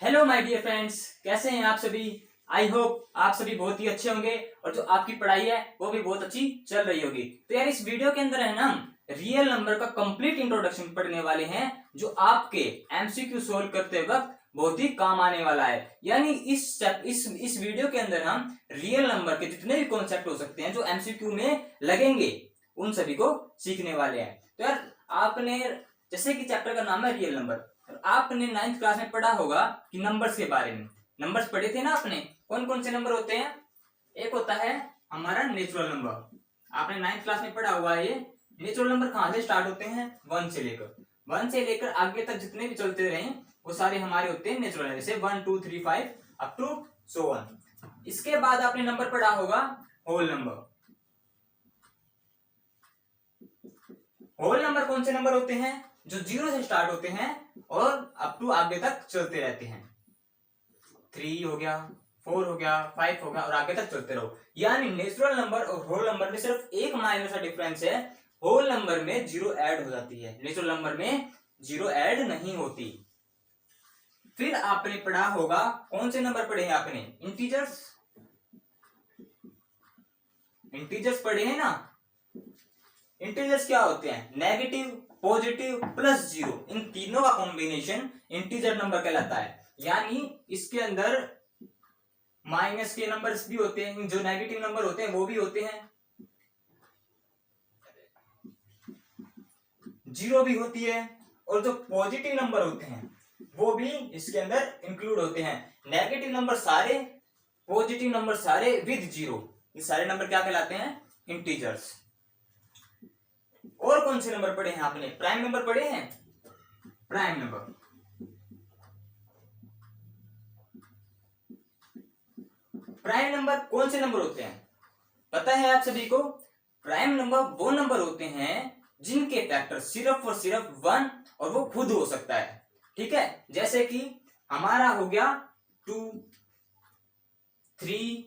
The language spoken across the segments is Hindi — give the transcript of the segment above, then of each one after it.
हेलो माय डियर फ्रेंड्स, कैसे हैं आप सभी। आई होप आप सभी बहुत ही अच्छे होंगे और जो आपकी पढ़ाई है वो भी बहुत अच्छी चल रही होगी। तो यार इस वीडियो के अंदर है ना हम रियल नंबर का कंप्लीट इंट्रोडक्शन पढ़ने वाले हैं जो आपके एमसीक्यू सोल्व करते वक्त बहुत ही काम आने वाला है। यानी इस वीडियो के अंदर हम रियल नंबर के जितने भी कॉन्सेप्ट हो सकते हैं जो एमसीक्यू में लगेंगे उन सभी को सीखने वाले हैं। तो यार आपने जैसे कि चैप्टर का नाम है रियल नंबर, आपने 9th क्लास में पढ़ा होगा कि नंबर्स के बारे में। नंबर्स पढ़े थे ना आपने, कौन कौन से नंबर होते हैं। एक होता है हमारा नेचुरल नंबर, आपने 9th क्लास में पढ़ा हुआ है। ये नेचुरल नंबर कहां से स्टार्ट होते हैं, 1 से लेकर आगे तक जितने भी चलते रहे वो सारे हमारे होते हैं नेचुरल है, जैसे 1 2 3 5 अप टू सो ऑन। इसके बाद आपने नंबर पढ़ा होगा होल नंबर। होल नंबर कौन से नंबर होते हैं, जो 0 से स्टार्ट होते हैं और अप टू आगे तक चलते रहते हैं। 3 हो गया, 4 हो गया, 5 हो गया और आगे तक चलते रहो। यानी नेचुरल नंबर और होल नंबर में सिर्फ एक माइनर सा डिफरेंस है, होल नंबर में 0 ऐड हो जाती है, नेचुरल नंबर में 0 ऐड नहीं होती। फिर आपने पढ़ा होगा, कौन से नंबर पढ़े हैं आपने, इंटीजर्स। इंटीजर्स पढ़े हैं ना। इंटीजर्स क्या होते हैं, नेगेटिव, पॉजिटिव प्लस 0, इन तीनों का कॉम्बिनेशन इंटीजर नंबर कहलाता है। यानी इसके अंदर माइनस के नंबर्स भी होते हैं, जो नेगेटिव नंबर होते हैं वो भी होते हैं, 0 भी होती है, और जो पॉजिटिव नंबर होते हैं वो भी इसके अंदर इंक्लूड होते हैं। नेगेटिव नंबर सारे, पॉजिटिव नंबर सारे विद 0, ये सारे नंबर क्या कहलाते हैं, इंटीजर्स। और कौन से नंबर पढ़े हैं आपने, प्राइम नंबर पढ़े हैं। प्राइम नंबर, प्राइम नंबर कौन से नंबर होते हैं, पता है आप सभी को। प्राइम नंबर वो नंबर होते हैं जिनके फैक्टर सिर्फ और सिर्फ 1 और वो खुद हो सकता है। ठीक है, जैसे कि हमारा हो गया 2 3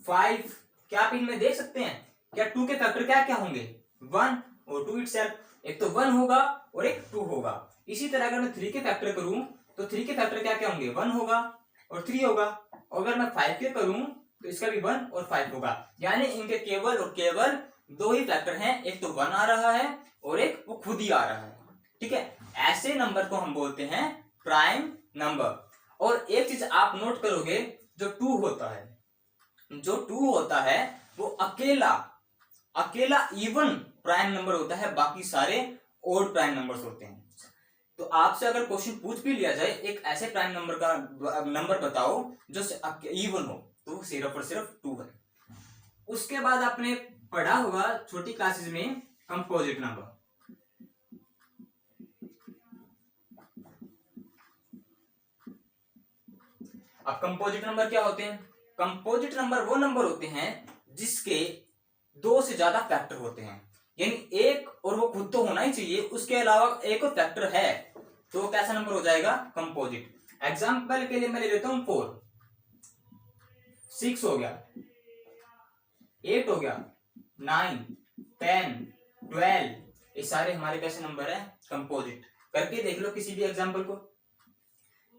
5, क्या आप इनमें देख सकते हैं क्या 2 के फैक्टर क्या क्या होंगे, 1 और 2 इटसेल्फ, एक तो 1 होगा और एक 2 होगा। इसी तरह अगर मैं 3 के फैक्टर करूं तो 3 के फैक्टर क्या क्या होंगे, 1 होगा और 3 होगा। और अगर मैं 5 के करूं तो इसका भी 1 और 5 होगा। यानी इनके केवल और केवल 2 ही फैक्टर हैं, एक तो 1 आ रहा है और एक वो खुद ही आ रहा है। ठीक है, ऐसे नंबर को हम बोलते हैं प्राइम नंबर। और एक चीज आप नोट करोगे, जो 2 होता है, जो 2 होता है वो अकेला इवन प्राइम नंबर होता है, बाकी सारे ओड प्राइम नंबर्स होते हैं। तो आपसे अगर क्वेश्चन पूछ भी लिया जाए एक ऐसे प्राइम नंबर का नंबर बताओ जो इवन हो, तो वो सिर्फ और सिर्फ 2 है। उसके बाद आपने पढ़ा होगा छोटी क्लासेस में कंपोजिट नंबर। अब कंपोजिट नंबर क्या होते हैं, कंपोजिट नंबर वो नंबर होते हैं जिसके 2 से ज्यादा फैक्टर होते हैं। यानी एक और वो खुद तो होना ही चाहिए, उसके अलावा एक और फैक्टर है तो कैसा नंबर हो जाएगा, कंपोजिट। एग्जांपल के लिए मैं ले लेता हूं 4, 6 हो गया, 8 हो गया, 9 10 12, ये सारे हमारे कैसे नंबर है, कंपोजिट। करके देख लो किसी भी एग्जांपल को।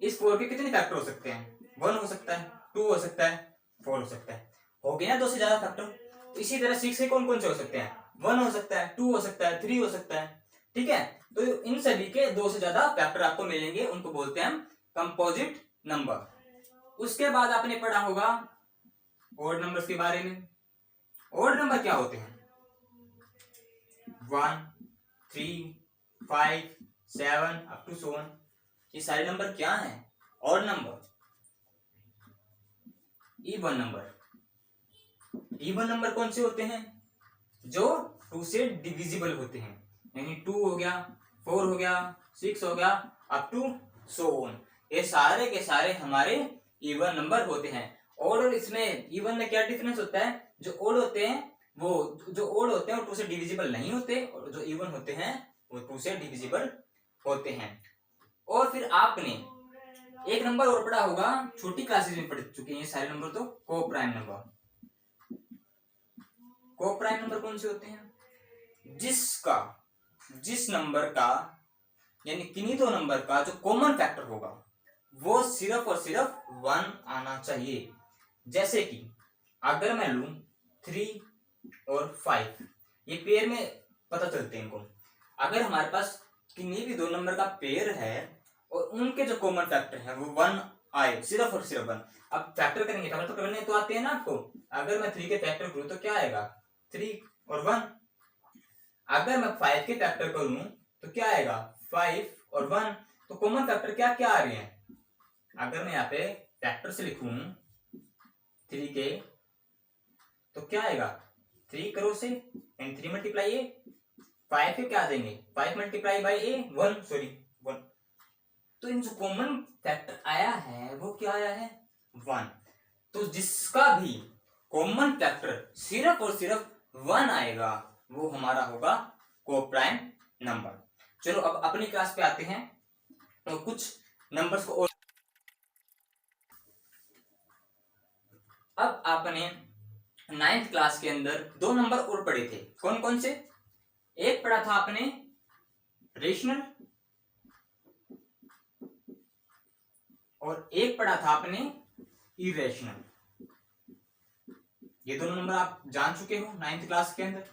इस 4 के कितने फैक्टर हो सकते हैं, 1 हो सकता है, 2 हो सकता है, 4 हो सकता है, हो गया 2 से ज्यादा फैक्टर। इसी तरह 6 के कौन कौन से हो सकते हैं, 1 हो सकता है, 2 हो सकता है, 3 हो सकता है। ठीक है, तो इन सभी के 2 से ज्यादा फैक्टर आपको मिलेंगे, उनको बोलते हैं हम कंपोजिट नंबर। उसके बाद आपने पढ़ा होगा ओड नंबर्स के बारे में। ओड नंबर क्या होते हैं, 1 3 5 7 अप टू सो ऑन, ये सारे नंबर क्या हैं, odd number. Even number, even number कौन से होते हैं, जो 2 से डिविजिबल होते हैं। यानी 2 हो गया, 4 हो गया, 6 हो गया अप टू सो ऑन, ये सारे के सारे हमारे इवन नंबर होते हैं। और इसमें इवन में क्या डिफरेंस होता है, जो ओड होते हैं वो ओड होते हैं वो 2 से डिविजिबल नहीं होते, और जो इवन होते हैं वो 2 से डिविजिबल होते हैं। और फिर आपने एक नंबर और पढ़ा होगा, छोटी क्लासेस में पढ़ चुके हैं ये सारे नंबर, तो को प्राइम नंबर। को प्राइम नंबर कौन से होते हैं, जिस नंबर का यानी किन्हीं दो नंबर का जो कॉमन फैक्टर होगा वो सिर्फ और सिर्फ 1 आना चाहिए। जैसे कि अगर मैं लूं 3 और 5, ये पेयर में पता चलते हैं इनको। अगर हमारे पास किन्हीं भी दो नंबर का पेयर है और उनके जो कॉमन फैक्टर है वो 1 आए, सिर्फ और सिर्फ 1। अब फैक्टर करेंगे, फैक्टर करने तो आते हैं ना आपको। अगर मैं 3 के फैक्टर करूं तो क्या आएगा, 3 और 1। अगर मैं 5 के फैक्टर करूं तो क्या आएगा, 5 और 1। तो कॉमन फैक्टर क्या क्या आ रहे हैं। अगर मैं यहाँ पे फैक्टर से लिखूं 3 के, तो क्या आएगा, 3 करो से एंड 3 मल्टीप्लाई ए, 5 के क्या आ जाएंगे, 5 मल्टीप्लाई बाई ए 1, सॉरी 1। तो इन जो कॉमन फैक्टर आया है वो क्या आया है, 1। तो जिसका भी कॉमन फैक्टर सिर्फ और सिर्फ 1 आएगा वो हमारा होगा कोप्राइम नंबर। चलो अब अपनी क्लास पे आते हैं तो कुछ नंबर्स को और। अब आपने 9th क्लास के अंदर 2 नंबर और पढ़े थे, कौन कौन से। एक पढ़ा था आपने रेशनल और एक पढ़ा था आपने इरेशनल। ये दोनों नंबर आप जान चुके हो 9th क्लास के अंदर।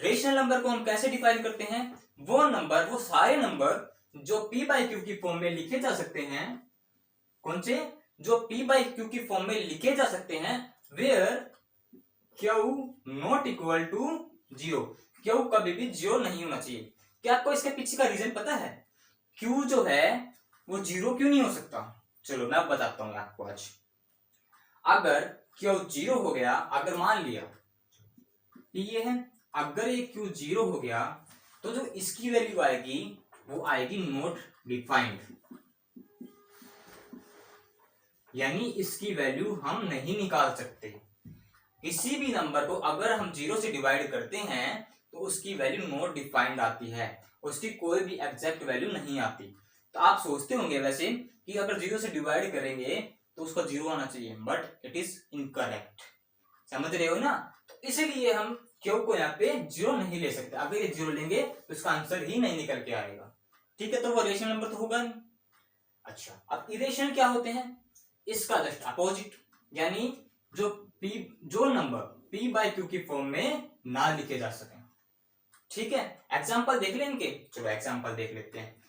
रेशनल नंबर को हम कैसे डिफाइन करते हैं, वो नंबर, वो सारे नंबर जो p बाई क्यू की फॉर्म में लिखे जा सकते हैं। कौन से, जो p बाई क्यू की फॉर्म में लिखे जा सकते हैं, where Q not equal to 0। Q कभी भी 0 नहीं होना चाहिए। क्या आपको इसके पीछे का रीजन पता है, क्यू जो है वो 0 क्यों नहीं हो सकता। चलो मैं बताता हूं आपको आज। अगर क्यू 0 हो गया, अगर मान लिया p ये है, अगर ये क्यू 0 हो गया तो जो इसकी वैल्यू आएगी वो आएगी नॉट डिफाइंड, यानी इसकी वैल्यू हम नहीं निकाल सकते। किसी भी नंबर को अगर हम 0 से डिवाइड करते हैं तो उसकी वैल्यू नॉट डिफाइंड आती है, उसकी कोई भी एग्जैक्ट वैल्यू नहीं आती। तो आप सोचते होंगे वैसे कि अगर 0 से डिवाइड करेंगे तो उसका 0 आना चाहिए, बट इट इज इनकरेक्ट। समझ रहे हो ना। तो इसीलिए हम क्यू को यहाँ पे 0 नहीं ले सकते। अगर ये 0 लेंगे तो इसका आंसर ही नहीं निकल के आएगा। ठीक है, तो वो रेशनल नंबर तो होगा नहीं। अच्छा, अब इरेशनल क्या होते हैं, इसका जस्ट अपोजिट, यानी जो नंबर p बाई क्यू की फॉर्म में ना लिखे जा सके। ठीक है, एग्जांपल देख लें इनके। चलो एग्जांपल देख लेते हैं।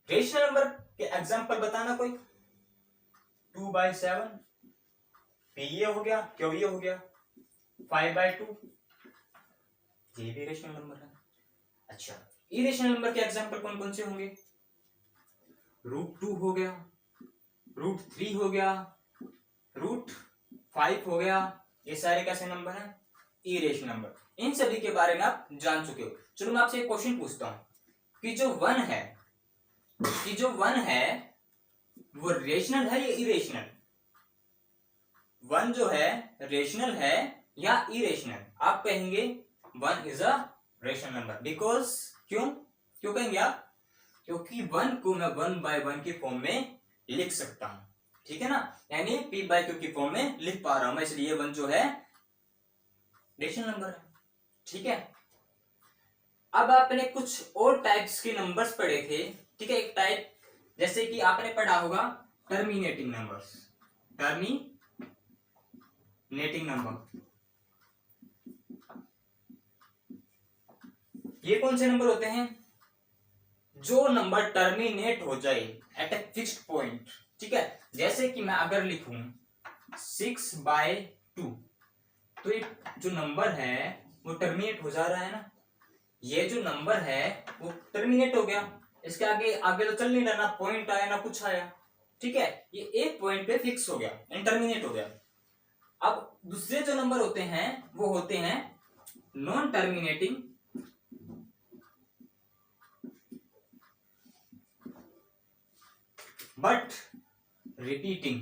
रेशनल नंबर के एग्जांपल बताना कोई। 2/7, p ये हो गया, क्यू ये हो गया, 5/2, ये भी रेशनल नंबर है। अच्छा, इरेशनल नंबर के एग्जांपल कौन कौन से होंगे, √2 हो गया, √3 हो गया, √5 हो गया। ये सारे कैसे नंबर हैं, इरेशनल नंबर। इन सभी के बारे में आप जान चुके हो। चलो मैं आपसे एक क्वेश्चन पूछता हूं कि जो 1 है वो रेशनल है या इरेशनल। 1 जो है रेशनल है या इरेशनल। आप कहेंगे 1 is a rational number, because क्यों कहेंगे आप, क्योंकि 1 को मैं 1/1 की फॉर्म में लिख सकता हूं। ठीक है ना, यानी p बाई क्यू की फॉर्म में लिख पा रहा हूं मैं, इसलिए 1 जो है रेशनल नंबर है। ठीक है, अब आपने कुछ और टाइप्स के नंबर्स पढ़े थे। ठीक है, एक टाइप जैसे कि आपने पढ़ा होगा टर्मिनेटिंग नंबर्स, टर्मिनेटिंग नंबर। ये कौन से नंबर होते हैं, जो नंबर टर्मिनेट हो जाए एट ए फिक्स्ड पॉइंट। ठीक है, जैसे कि मैं अगर लिखूं 6/2, तो ये जो नंबर है वो टर्मिनेट हो जा रहा है ना। ये जो नंबर है वो टर्मिनेट हो गया, इसके आगे आगे तो चल नहीं रहा, ना पॉइंट आया ना कुछ आया। ठीक है, ये एक पॉइंट पे फिक्स हो गया, टर्मिनेट हो गया। अब दूसरे जो नंबर होते हैं वो होते हैं नॉन टर्मिनेटिंग बट रिपीटिंग।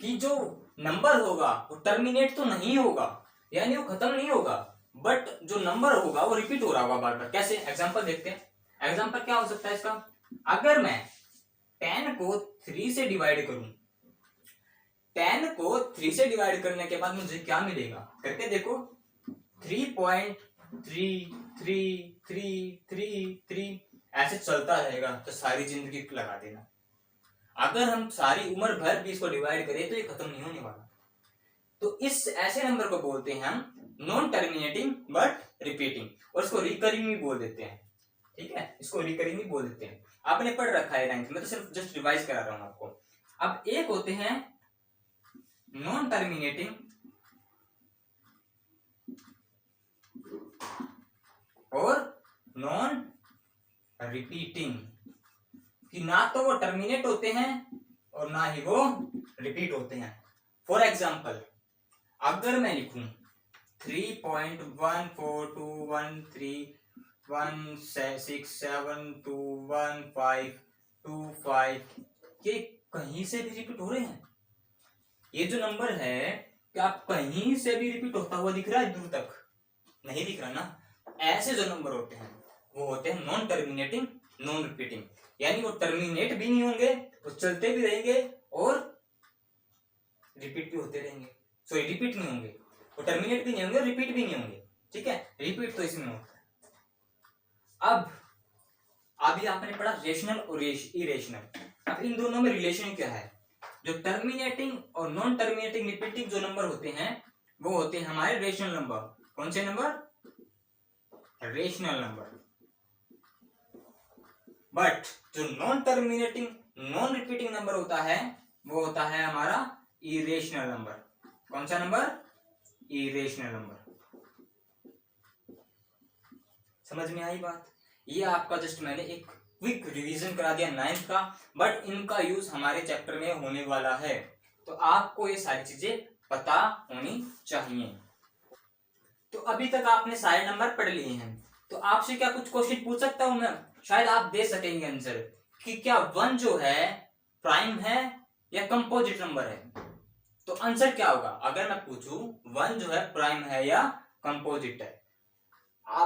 कि जो नंबर होगा वो टर्मिनेट तो नहीं होगा, यानी वो खत्म नहीं होगा, बट जो नंबर होगा वो रिपीट हो रहा होगा बार बार। कैसे, एग्जांपल देखते हैं। एग्जांपल क्या हो सकता है इसका, अगर मैं 10 को 3 से डिवाइड करूं, 10 को 3 से डिवाइड करने के बाद मुझे क्या मिलेगा, करके देखो, 3.333333 ऐसे चलता रहेगा तो सारी जिंदगी लगा देना। अगर हम सारी उम्र भर भी इसको डिवाइड करें तो ये खत्म नहीं होने वाला। तो इस ऐसे नंबर को बोलते हैं हम नॉन टर्मिनेटिंग बट रिपीटिंग, और इसको रिकरिंग भी बोल देते हैं। ठीक है, इसको रिकरिंग भी बोल देते हैं। आपने पढ़ रखा है 9th में, तो सिर्फ जस्ट रिवाइज करा रहा हूं आपको। अब एक होते हैं नॉन टर्मिनेटिंग और नॉन रिपीटिंग, कि ना तो वो टर्मिनेट होते हैं और ना ही वो रिपीट होते हैं। फॉर एग्जाम्पल, अगर मैं लिखूं 3.1421316721525, ये कहीं से भी रिपीट हो रहे हैं? ये जो नंबर है क्या आप कहीं से भी रिपीट होता हुआ दिख रहा है? दूर तक नहीं दिख रहा ना। ऐसे जो नंबर होते हैं वो होते हैं नॉन टर्मिनेटिंग नॉन रिपीटिंग, यानी वो टर्मिनेट भी नहीं होंगे, वो चलते भी रहेंगे और रिपीट भी होते रहेंगे। सॉरी, रिपीट नहीं होंगे, वो टर्मिनेट भी नहीं होंगे, रिपीट भी नहीं होंगे। ठीक है, रिपीट तो इसमें होता है। अब अभी आपने पढ़ा रेशनल और इरेशनल। अब इन दोनों में रिलेशन क्या है? जो टर्मिनेटिंग और नॉन टर्मिनेटिंग रिपीटिंग जो नंबर होते हैं वो होते हैं हमारे रेशनल नंबर। कौन से नंबर? Rational number. बट जो non terminating non repeating number होता है वो होता है हमारा इरेशनल नंबर। कौन सा नंबर? Irrational number. समझ में आई बात? ये आपका जस्ट मैंने एक क्विक रिवीजन करा दिया 9th का, बट इनका यूज हमारे चैप्टर में होने वाला है, तो आपको ये सारी चीजें पता होनी चाहिए। तो अभी तक आपने सारे नंबर पढ़ लिए हैं, तो आपसे क्या कुछ क्वेश्चन पूछ सकता हूं मैं? शायद आप दे सकेंगे आंसर कि क्या 1 जो है प्राइम है या कंपोजिट नंबर है? तो आंसर क्या होगा अगर मैं पूछूं 1 जो है प्राइम है या कंपोजिट है?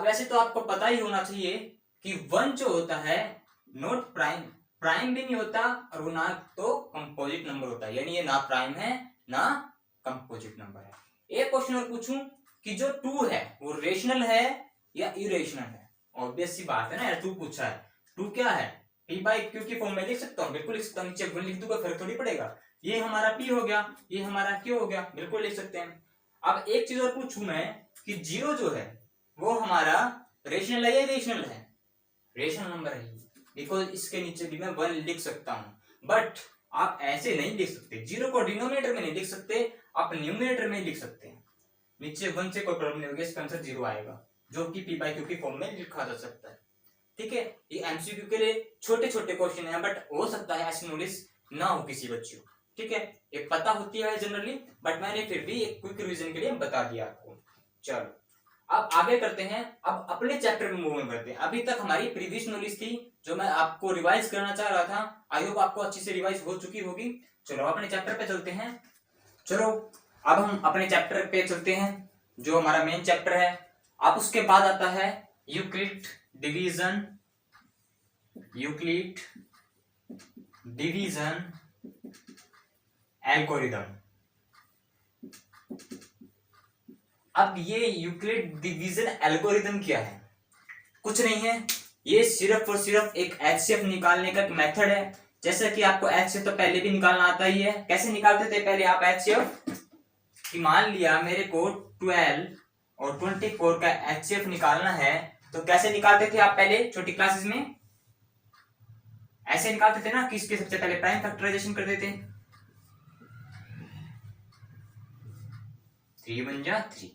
वैसे तो आपको पता ही होना चाहिए कि 1 जो होता है नॉट प्राइम, प्राइम भी नहीं होता और वो ना तो कंपोजिट नंबर होता है, यानी ये ना प्राइम है ना कंपोजिट नंबर है। एक क्वेश्चन और पूछूं कि जो 2 है वो रेशनल है या इरेशनल है? ऑब्वियस सी बात है ना यार, 2 पूछा है, 2 क्या है? p बाई क्यू की फॉर्म में लिख सकता हूँ, बिल्कुल लिख सकता हूँ। नीचे 1 लिख दूंगा, फर्क थोड़ी पड़ेगा। ये हमारा p हो गया, ये हमारा q हो गया, बिल्कुल लिख सकते हैं। अब एक चीज और पूछूं मैं कि 0 जो है वो हमारा रेशनल है या इरेशनल है? रेशनल नंबर है, बिकॉज इसके नीचे भी मैं 1 लिख सकता हूं। बट आप ऐसे नहीं लिख सकते, 0 को डिनोमिनेटर में नहीं लिख सकते, आप न्यूमिनेटर में लिख सकते हैं। नीचे 1 से कोई प्रॉब्लम नहीं होगी, इसका आंसर 0 आएगा, जो कि p बाई क्यू की फॉर्म में लिखा जा सकता है। ठीक है, ये एमसीक्यू के लिए छोटे छोटे क्वेश्चन है, बट हो सकता है ऐसी नॉलेज ना हो किसी बच्चे को। ठीक है, ये पता होती है जनरली, बट मैंने फिर भी एक क्विक रिवीजन के लिए बता दिया आपको। चलो अब आगे करते हैं, अब अपने चैप्टर में मूव करते हैं। अभी तक हमारी प्रीवियस नॉलेज थी जो मैं आपको रिवाइज करना चाह रहा था, आई होप आपको अच्छी से रिवाइज हो चुकी होगी। चलो अपने चैप्टर पे चलते हैं। चलो अब हम अपने चैप्टर पे चलते हैं, जो हमारा मेन चैप्टर है। अब उसके बाद आता है Euclid division, Euclid division algorithm. अब ये यूक्लिड डिवीजन एल्गोरिथम क्या है? कुछ नहीं है, ये सिर्फ और सिर्फ एक एचसीएफ निकालने का एक मेथड है। जैसा कि आपको एचसीएफ तो पहले भी निकालना आता ही है। कैसे निकालते थे पहले आप एचसीएफ? कि मान लिया मेरे को 12 और 24 का एचसीएफ निकालना है, तो कैसे निकालते थे आप पहले छोटी क्लासेस में? ऐसे निकालते थे ना कि इसके सबसे पहले प्राइम फैक्टराइजेशन करते थे, 3 1 जा 3।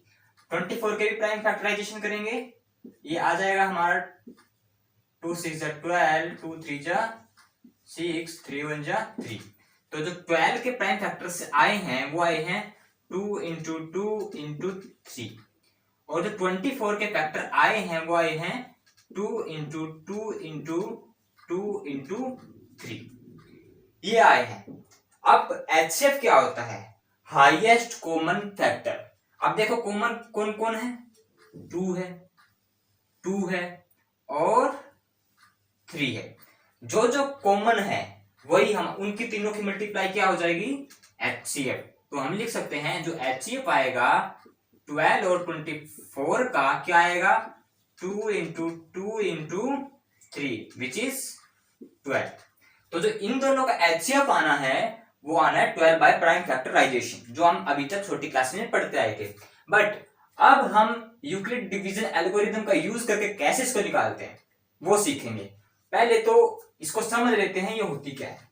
24 के भी प्राइम फैक्टराइजेशन करेंगे, ये आ जाएगा हमारा 2 6 जा 12, 2 3 जा 6, 3 1 जा 3। तो जो 12 के प्राइम फैक्टर से आए हैं वो आए हैं 2 इंटू 2 इंटू 3, और जो 24 के फैक्टर आए हैं वो आए हैं 2 इंटू 2 इंटू 2 इंटू 3, ये आए हैं। अब एचसीएफ क्या होता है? Highest common factor. अब देखो कॉमन कौन कौन है? 2 है, 2 है और 3 है। जो जो कॉमन है वही हम उनकी तीनों की मल्टीप्लाई क्या हो जाएगी? एचसीएफ। तो हम लिख सकते हैं जो एचसीएफ आएगा 12 और 24 का क्या आएगा? 2 इंटू 2 इंटू 3 विच इज 12। तो जो इन दोनों का एचसीएफ आना है वो आना है 12 बाय प्राइम फैक्टराइजेशन, जो हम अभी तक छोटी क्लास में पढ़ते आए थे। बट अब हम यूक्लिड डिवीजन एल्गोरिथम का यूज करके कैसे इसको निकालते हैं वो सीखेंगे। पहले तो इसको समझ लेते हैं ये होती क्या है।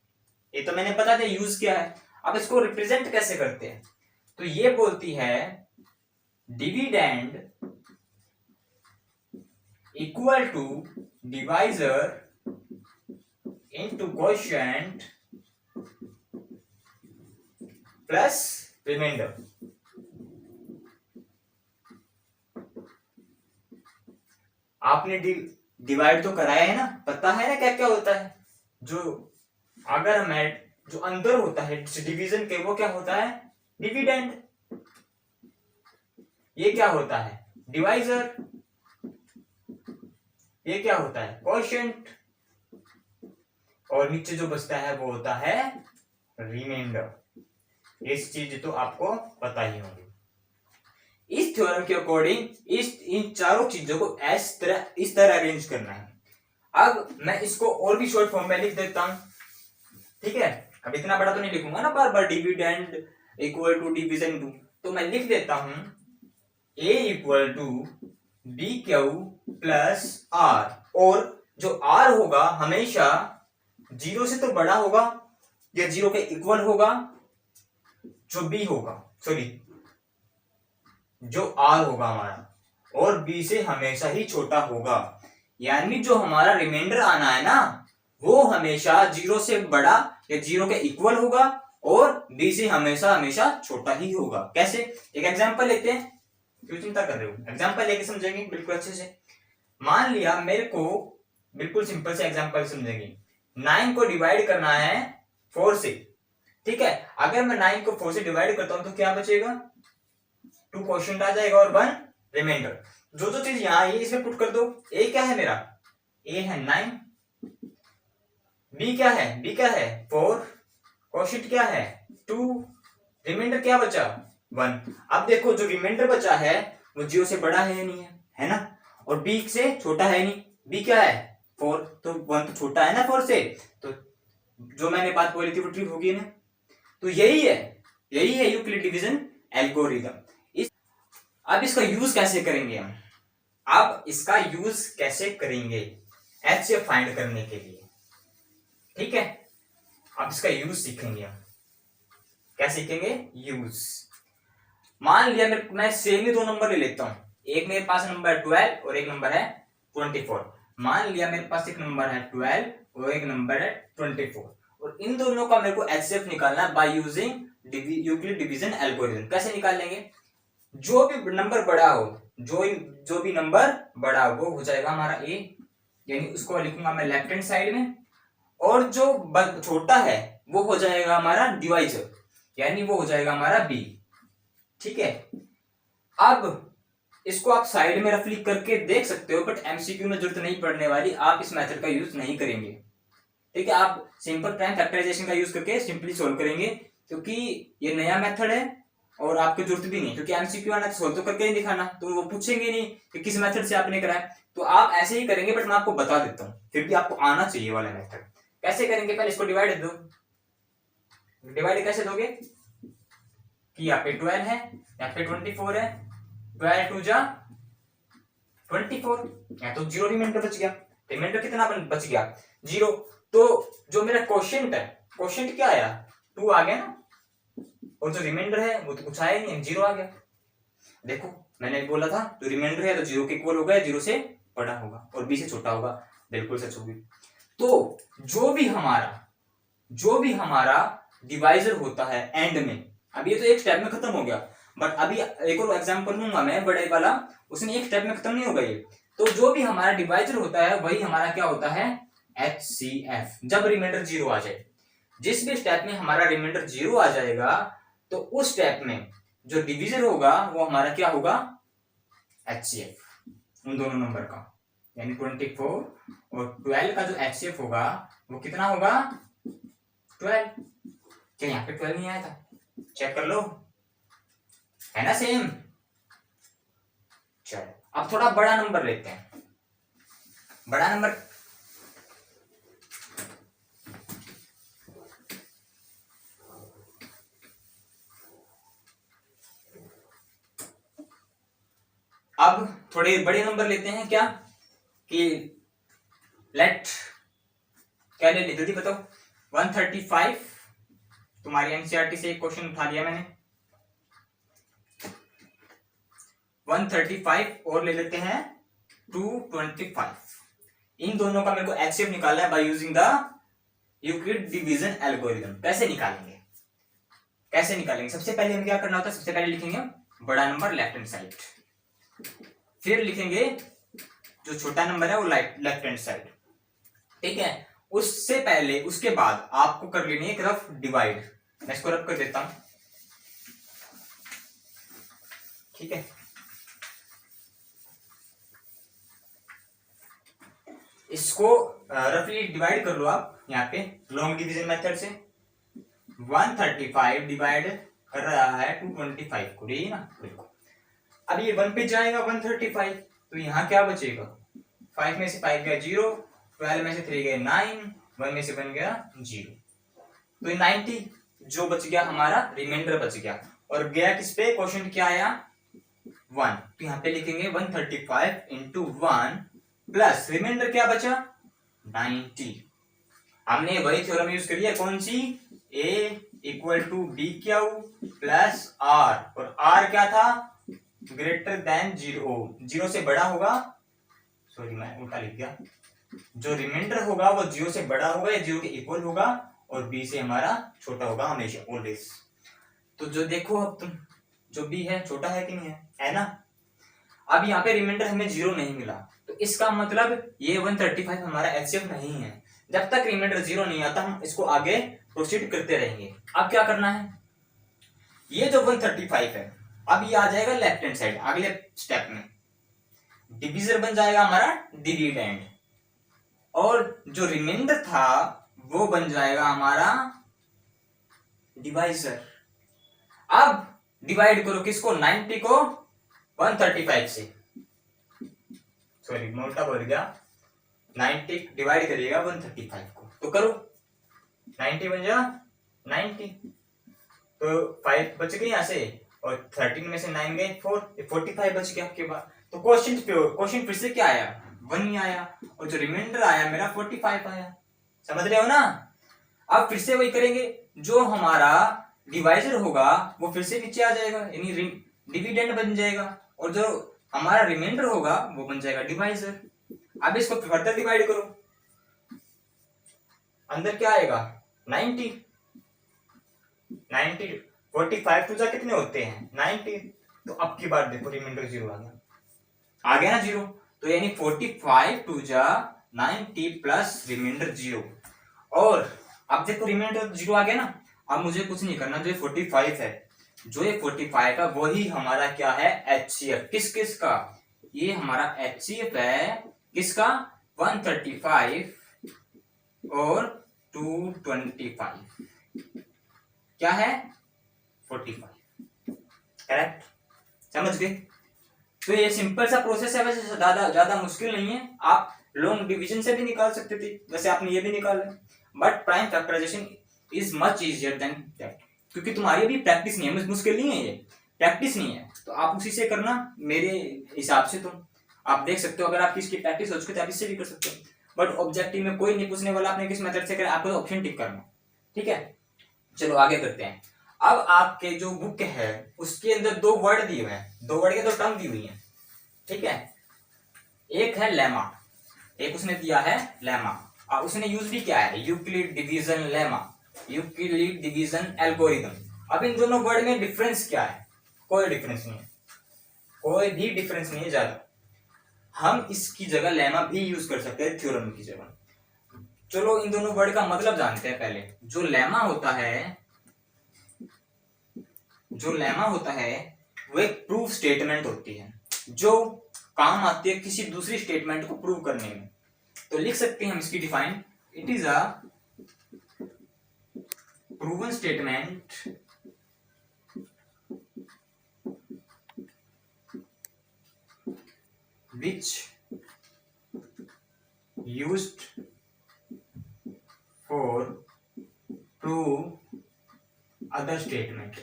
ये तो मैंने बता दिया यूज क्या है। अब इसको रिप्रेजेंट कैसे करते हैं, तो ये बोलती है dividend equal to divisor into quotient plus remainder। आपने डिवाइड तो कराया है ना, पता है ना क्या क्या होता है। जो अगर मैं जो अंदर होता है डिवीजन के वो क्या होता है डिविडेंड, ये क्या होता है डिवाइजर, ये क्या होता है क्वोशिएंट, और नीचे जो बचता है वो होता है रिमाइंडर। इस चीज तो आपको पता ही होगी। इस थ्योरम के अकॉर्डिंग इन चारों चीजों को इस तरह अरेंज करना है। अब मैं इसको और भी शॉर्ट फॉर्म में लिख देता हूं, ठीक है। अब इतना बड़ा तो नहीं लिखूंगा ना बार बार dividend equal to division to, तो मैं लिख देता हूं a equal to B Q plus are, और जो आर होगा हमेशा 0 से तो बड़ा होगा या 0 के इक्वल होगा, जो बी होगा सॉरी जो आर होगा हमारा, और बी से हमेशा ही छोटा होगा। यानी जो हमारा रिमाइंडर आना है ना वो हमेशा 0 से बड़ा या 0 के इक्वल होगा और बी से हमेशा हमेशा छोटा ही होगा। कैसे, एक एग्जांपल लेते हैं, क्यों चिंता कर रहे हो, एग्जांपल लेके समझेंगे बिल्कुल अच्छे से। मान लिया मेरे को बिल्कुल सिंपल से एग्जांपल समझेंगे, 9 को डिवाइड करना है 4 से, ठीक है। अगर मैं 9 को 4 से डिवाइड करता हूं तो क्या बचेगा 2 क्वोशिएंट आ जाएगा और 1 रिमाइंडर। जो जो चीज यहां है इसमें पुट कर दो। ए क्या है मेरा, ए है 9, बी क्या है 4, क्वोशिएंट क्या है 2, रिमाइंडर क्या बचा 1। अब देखो जो रिमाइंडर बचा है वो 0 से बड़ा है नहीं है ना, और बी से छोटा है नहीं, बी क्या है 4, तो 1 तो छोटा है ना 4 से, तो जो मैंने बात बोली थी वो ट्रू होगी ना। तो यही है यूक्लिड डिवीजन एल्गोरिथम। अब इसका यूज कैसे करेंगे हम, अब इसका यूज कैसे करेंगे एचसीएफ फाइंड करने के लिए, ठीक है। अब इसका यूज सीखेंगे हम, क्या सीखेंगे यूज। मान लिया मैं सेम ही 2 नंबर ले लेता हूं, एक मेरे पास नंबर है 12 और एक नंबर है 24। मान लिया मेरे पास एक नंबर है 12 और एक नंबर है 24, और इन दोनों का मेरे को एचसीएफ निकालना है by using Euclid division algorithm. कैसे निकाल लेंगे, जो भी नंबर बड़ा हो, जो भी नंबर बड़ा हो जाएगा हमारा ए, यानी उसको लिखूंगा मैं लेफ्ट हैंड साइड में, और जो छोटा है वो हो जाएगा हमारा डिवाइजर, यानी वो हो जाएगा हमारा बी, ठीक है। अब इसको आप साइड में रफली करके देख सकते हो, बट एमसीक्यू में जरूरत नहीं पड़ने वाली, आप इस मेथड का यूज नहीं करेंगे, ठीक है। आप सिंपल प्राइम फैक्टराइजेशन का यूज करके सिंपली सोल्व करेंगे, क्योंकि ये नया मेथड है और आपकी जरूरत भी नहीं, क्योंकि एमसीक्यू आना सोल्व तो करके ही दिखाना, तो वो पूछेंगे नहीं कि किस मेथड से आपने कराया, तो आप ऐसे ही करेंगे। बट मैं आपको बता देता हूँ, फिर भी आपको आना चाहिए वाला मेथड। कैसे करेंगे, पहले इसको डिवाइड दो। डिवाइड कैसे दोगे कि यहाँ पे 12 है, यहाँ पे 24 है, 12 2 जा 24, यहाँ तो 0 रिमाइंडर बच गया। रिमाइंडर कितना बच गया 0, तो जो मेरा क्वोशिएंट है, क्वोशिएंट क्या आया 2 आ गया ना, और जो रिमाइंडर है वो तो कुछ आया नहीं, 0 आ गया। देखो मैंने बोला था जो रिमाइंडर है तो 0 के इक्वल होगा, 0 से बड़ा होगा और b से छोटा होगा, बिल्कुल सच होगी। तो जो भी हमारा डिवाइजर होता है एंड में, अब ये तो एक स्टेप में खत्म हो गया, बट अभी एक और एग्जांपल लूंगा मैं बड़े वाला, उसमें एक स्टेप में खत्म नहीं होगा ये। तो जो भी हमारा डिवाइजर होता है वही हमारा क्या होता है HCF, जब रिमाइंडर 0 आ जाए। जिस भी स्टेप में हमारा रिमाइंडर 0 आ जाएगा तो उस स्टेप में जो डिवीजर होगा वो हमारा क्या होगा HCF, उन दोनों नंबर का, यानी 24 और 12 का जो HCF होगा वो कितना होगा 12। क्या यहाँ पे 12 नहीं आया था, चेक कर लो, है ना सेम। चलो अब थोड़ा बड़ा नंबर लेते हैं। बड़ा नंबर अब थोड़े बड़े नंबर लेते हैं क्या कि लेट क्या ले जल्दी बताओ 135 तुम्हारी एनसीईआरटी से एक क्वेश्चन उठा लिया मैंने 135 और ले लेते हैं 225 इन दोनों का मेरे को एचसीएफ निकालना है by using the Euclid division algorithm कैसे निकालेंगे सबसे पहले हमें क्या करना होता है सबसे पहले लिखेंगे बड़ा नंबर लेफ्ट हैंड साइड फिर लिखेंगे जो छोटा नंबर है वो लेफ्ट हैंड साइड ठीक है उससे पहले उसके बाद आपको कर लेनी है एक रफ डिवाइड मैं इसको रफ कर देता हूं ठीक है इसको रफली डिवाइड कर लो आप यहाँ पे लॉन्ग डिवीजन मेथड से 135 डिवाइड कर रहा है 225 को यही ना देखो अब ये 1 पे जाएगा 135 तो यहाँ क्या बचेगा 5 में से 5 गया 0 12 में से 3 गए 9 1 में से बन गया 0 तो 90 जो बच गया हमारा रिमाइंडर बच गया और गया किस पे क्वेश्चन क्या आया 1 तो यहाँ पे लिखेंगे 135 इंटू 1 प्लस रिमाइंडर क्या बचा 90 हमने वही थ्योरम यूज करी है कौन सी A equal to B Q plus are और आर क्या था ग्रेटर देन 0 से बड़ा होगा सॉरी मैं उल्टा लिख दिया जो रिमाइंडर होगा वो 0 से बड़ा होगा या 0 के इक्वल होगा और b से हमारा छोटा होगा हमेशा ऑलवेज तो जो देखो अब तुम जो b है छोटा है कि नहीं है ना अब यहाँ पे रिमाइंडर हमें 0 नहीं मिला तो इसका मतलब ये 135 हमारा एचसीएफ नहीं है जब तक रिमाइंडर 0 नहीं आता हम इसको आगे प्रोसीड करते रहेंगे अब क्या करना है ये जो 135 है अब ये आ जाएगा लेफ्ट हैंड साइड अगले स्टेप में डिवीजर बन जाएगा हमारा डिविडेंड और जो रिमाइंडर था वो बन जाएगा हमारा डिवाइजर अब डिवाइड करो किसको 90 को 135 से सॉरी मैं उल्टा बोल गया 90 डिवाइड करिएगा 135 को तो करो 90 बन जा 90 तो 5 बच गए यहाँ से और 13 में से 9 गए 45 बच गया आपके पास तो क्वेश्चन फिर से क्या आया 1 ही आया और जो रिमाइंडर आया मेरा 45 आया समझ रहे हो ना अब फिर से वही करेंगे जो हमारा डिवाइजर होगा वो फिर से नीचे आ जाएगा यानी डिविडेंड बन जाएगा और जो हमारा रिमाइंडर होगा वो बन जाएगा डिवाइजर अब इसको फर्दर डिवाइड करो अंदर क्या आएगा 90 45 तो जा कितने होते हैं 90 तो अब की बार देखो रिमाइंडर 0 आ गया ना 0 तो यानी 45 टू जा 90 प्लस रिमाइंडर 0 और अब देखो रिमाइंडर 0 आ गया ना अब मुझे कुछ नहीं करना जो 45 है जो ये 45 का वही हमारा क्या है एचसीएफ किस का ये हमारा एचसीएफ है किसका 135 और 225 क्या है 45 करेक्ट समझ गए तो ये सिंपल सा प्रोसेस है वैसे ज्यादा मुश्किल नहीं है आप लॉन्ग डिवीजन से भी निकाल सकते थे वैसे आपने ये भी निकाला but prime factorisation is much easier than that क्योंकि तुम्हारी अभी प्रैक्टिस नहीं है मुश्किल नहीं है ये प्रैक्टिस नहीं है तो आप उसी से करना मेरे हिसाब से तो आप देख सकते हो अगर आपकी इसकी प्रैक्टिस हो चुकी है तो आप इससे भी कर सकते हो बट ऑब्जेक्टिव में कोई नहीं पूछने वाला आपने किस मेथड से करा आपको ऑप्शन टिक करना ठीक है चलो आगे करते हैं अब आपके जो बुक है उसके अंदर 2 वर्ड दिए हुए हैं 2 वर्ड के 2 टर्म दी हुई है ठीक है एक है लेमा एक उसने दिया है लेमा और उसने यूज भी क्या है Euclid division lemma Euclid division algorithm अब इन दोनों वर्ड में डिफरेंस क्या है कोई डिफरेंस नहीं है कोई भी डिफरेंस नहीं है ज्यादा हम इसकी जगह लेमा भी यूज कर सकते हैं थ्योरम की जगह चलो इन दोनों वर्ड का मतलब जानते हैं पहले जो लेमा होता है वो एक प्रूफ स्टेटमेंट होती है जो काम आती है किसी दूसरी स्टेटमेंट को प्रूव करने में तो लिख सकते हैं हम इसकी define it is a proven statement which used for prove other statement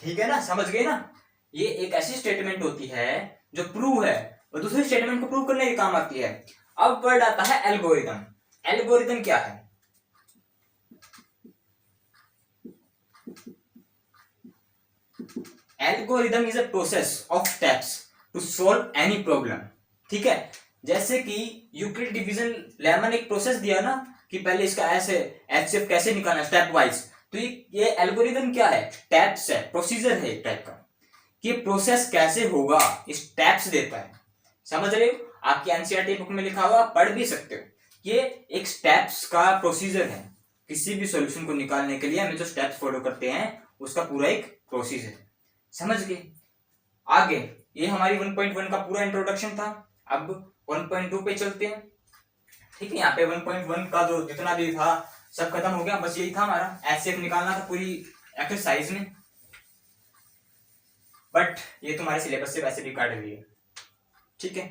ठीक है ना, समझ गए ना। ये एक ऐसी स्टेटमेंट होती है जो प्रूव है और दूसरी स्टेटमेंट को प्रूव करने के काम आती है। अब वर्ड आता है एल्गोरिदम। एल्गोरिदम क्या है? Algorithm is a process of steps to solve any problem. ठीक है, जैसे कि यूक्लिड डिवीजन लेमन एक प्रोसेस दिया ना कि पहले इसका ऐसे एचसीएफ कैसे निकालना स्टेप वाइज, तो ये एल्गोरिदम क्या है? स्टेप्स है, प्रोसीजर है एक टाइप का कि प्रोसेस कैसे होगा, स्टेप्स देता है। समझ रहे हो? आपकी एनसीईआरटी बुक में लिखा हुआ, पढ़ भी सकते हो। ये एक स्टेप्स का प्रोसीजर है, किसी भी सॉल्यूशन को निकालने के लिए हमें जो स्टेप्स फॉलो करते हैं उसका पूरा एक प्रोसीजर। समझ गए? आगे ये हमारी 1.1 का पूरा इंट्रोडक्शन था। अब 1.2 पे चलते हैं। ठीक है, यहाँ पे 1.1 का जो जितना भी था सब खत्म हो गया, बस यही था हमारा एचसीएफ निकालना था पूरी एक्सरसाइज में। बट ये तुम्हारे सिलेबस से वैसे भी काट रही है। ठीक है,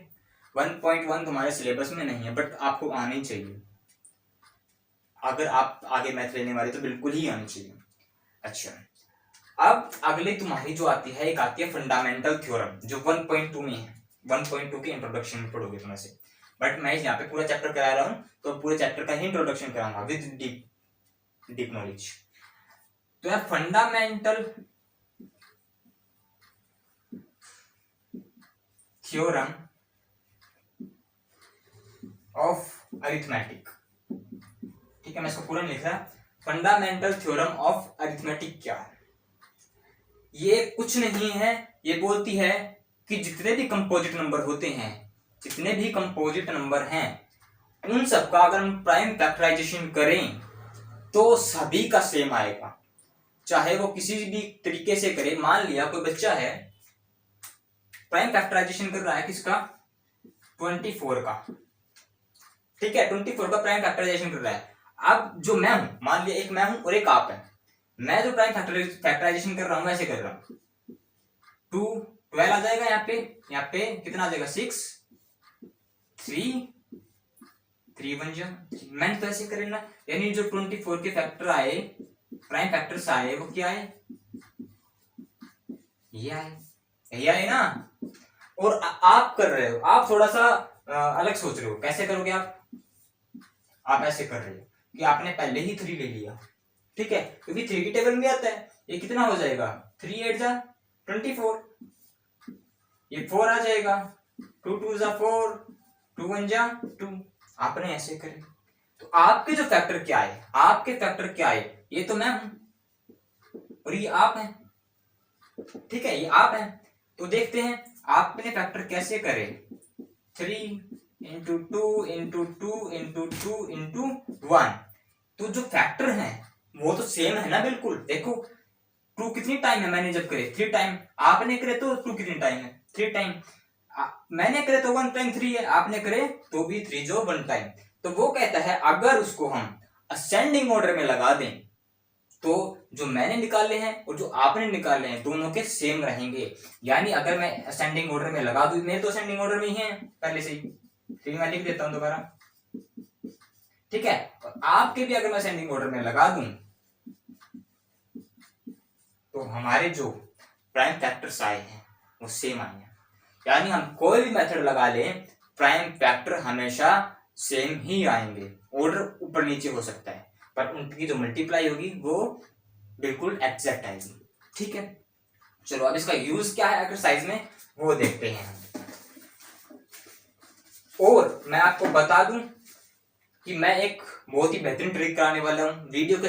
1.1 तुम्हारे सिलेबस में नहीं है, बट आपको आनी चाहिए। अगर आप आगे मैथ लेने वाले तो बिल्कुल ही आनी चाहिए। अच्छा, अब अगले तुम्हारी जो आती है, एक आती है फंडामेंटल थ्योरम, जो 1.2 में है। 1.2 के इंट्रोडक्शन में पढ़ोगे तुम ऐसे, बट मैं यहाँ पे पूरा चैप्टर करा रहा हूँ तो पूरे चैप्टर का ही इंट्रोडक्शन कराऊंगा विद डीप नॉलेज। तो यार फंडामेंटल थ्योरम ऑफ अरिथमेटिक। ठीक है, मैं इसको पूरा नहीं लिख रहा। फंडामेंटल थ्योरम ऑफ अरिथमेटिक क्या है? ये कुछ नहीं है, ये बोलती है कि जितने भी कंपोजिट नंबर होते हैं, जितने भी कंपोजिट नंबर हैं, उन सबका अगर हम प्राइम फैक्टराइजेशन करें तो सभी का सेम आएगा, चाहे वो किसी भी तरीके से करे। मान लिया कोई बच्चा है, प्राइम फैक्टराइजेशन कर रहा है किसका? 24 का। ठीक है, 24 का प्राइम फैक्टराइजेशन कर रहा है। अब जो मैं हूं, मान लिया एक मैं हूं और एक आप है, मैं जो प्राइम फैक्टराइजेशन कर रहा हूं ऐसे कर रहा हूं, 2 12 आ जाएगा। यहाँ पे कितना आ जाएगा? 6 3 3 1 जा, मैंने तो ऐसे करे ना, यानी जो 24 के फैक्टर आए, प्राइम फैक्टर्स आए, वो क्या आए? ये आए ना। और आप कर रहे हो, आप थोड़ा सा अलग सोच रहे हो। कैसे करोगे आप ऐसे कर रहे हो कि आपने पहले ही 3 ले लिया। ठीक है, क्योंकि 3 की टेबल में आता है। ये कितना हो जाएगा? 3 8 जा 24, ये 4 आ जाएगा, 2 2 जा 4, 2 1 जा 2। आपने ऐसे करे तो आपके जो फैक्टर क्या है, आपके फैक्टर क्या है? ये तो मैं हूं और ये आप है। ठीक है, ये आप है। तो देखते हैं आपने फैक्टर कैसे करे। 3 इंटू 2 इंटू 2 इंटू 2 इंटू 1। तो जो फैक्टर है वो तो सेम है ना, बिल्कुल। देखो 2 कितनी टाइम है? मैंने जब करे 3 टाइम, आपने करे तो 2 कितनी टाइम है? 3 टाइम। मैंने करे तो 1 टाइम 3 है, आपने करे तो भी 3 जो 1 टाइम। तो वो कहता है अगर उसको हम असेंडिंग ऑर्डर में लगा दें तो जो मैंने निकाले हैं और जो आपने निकाले हैं दोनों के सेम रहेंगे। यानी अगर मैं असेंडिंग ऑर्डर में लगा दूं, मेरे तो असेंडिंग ऑर्डर में ही है पहले से ही, ठीक है, मैं लिख देता हूं दोबारा। ठीक है, और आपके भी अगर मैं असेंडिंग ऑर्डर में लगा दूं तो हमारे जो प्राइम फैक्टर्स आए हैं वो सेम आए हैं। यानी हम कोई भी मेथड लगा लें, प्राइम फैक्टर हमेशा सेम ही आएंगे। ऑर्डर ऊपर नीचे हो सकता है पर उनकी जो मल्टीप्लाई होगी वो बिल्कुल एग्जैक्ट आएगी। ठीक है, चलो अब इसका यूज क्या है एक्सरसाइज में वो देखते हैं। और मैं आपको बता दूं कि मैं एक बहुत ही बेहतरीन ट्रिक कराने वाला हूं, वीडियो के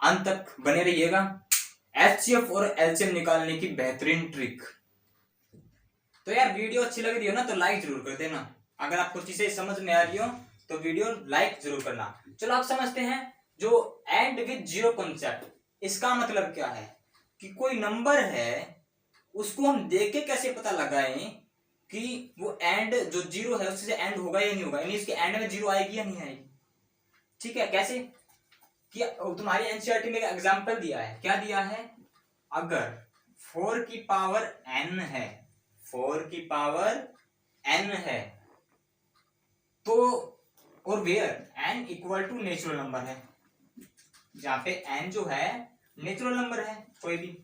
अंत तक बने रहिएगा। एचसीएफ और एलसीएम निकालने की बेहतरीन ट्रिक। तो यार वीडियो अच्छी लग रही हो ना तो लाइक जरूर कर देना। अगर आपको चीजें समझ में आ रही हो तो वीडियो लाइक जरूर करना। चलो आप समझते हैं जो एंड विद जीरो कॉन्सेप्ट, इसका मतलब क्या है कि कोई नंबर है उसको हम देख के कैसे पता लगाएं कि वो एंड जो जीरो है उससे एंड होगा या नहीं होगा, यानी इसके एंड में जीरो आएगी या नहीं आएगी। ठीक है, कैसे कि तुम्हारी एनसीईआरटी में एग्जांपल दिया है, क्या दिया है? अगर 4 की पावर n है, 4 की पावर n है तो, और where n equal to natural number है, जहां पे n जो है नेचुरल नंबर है कोई भी,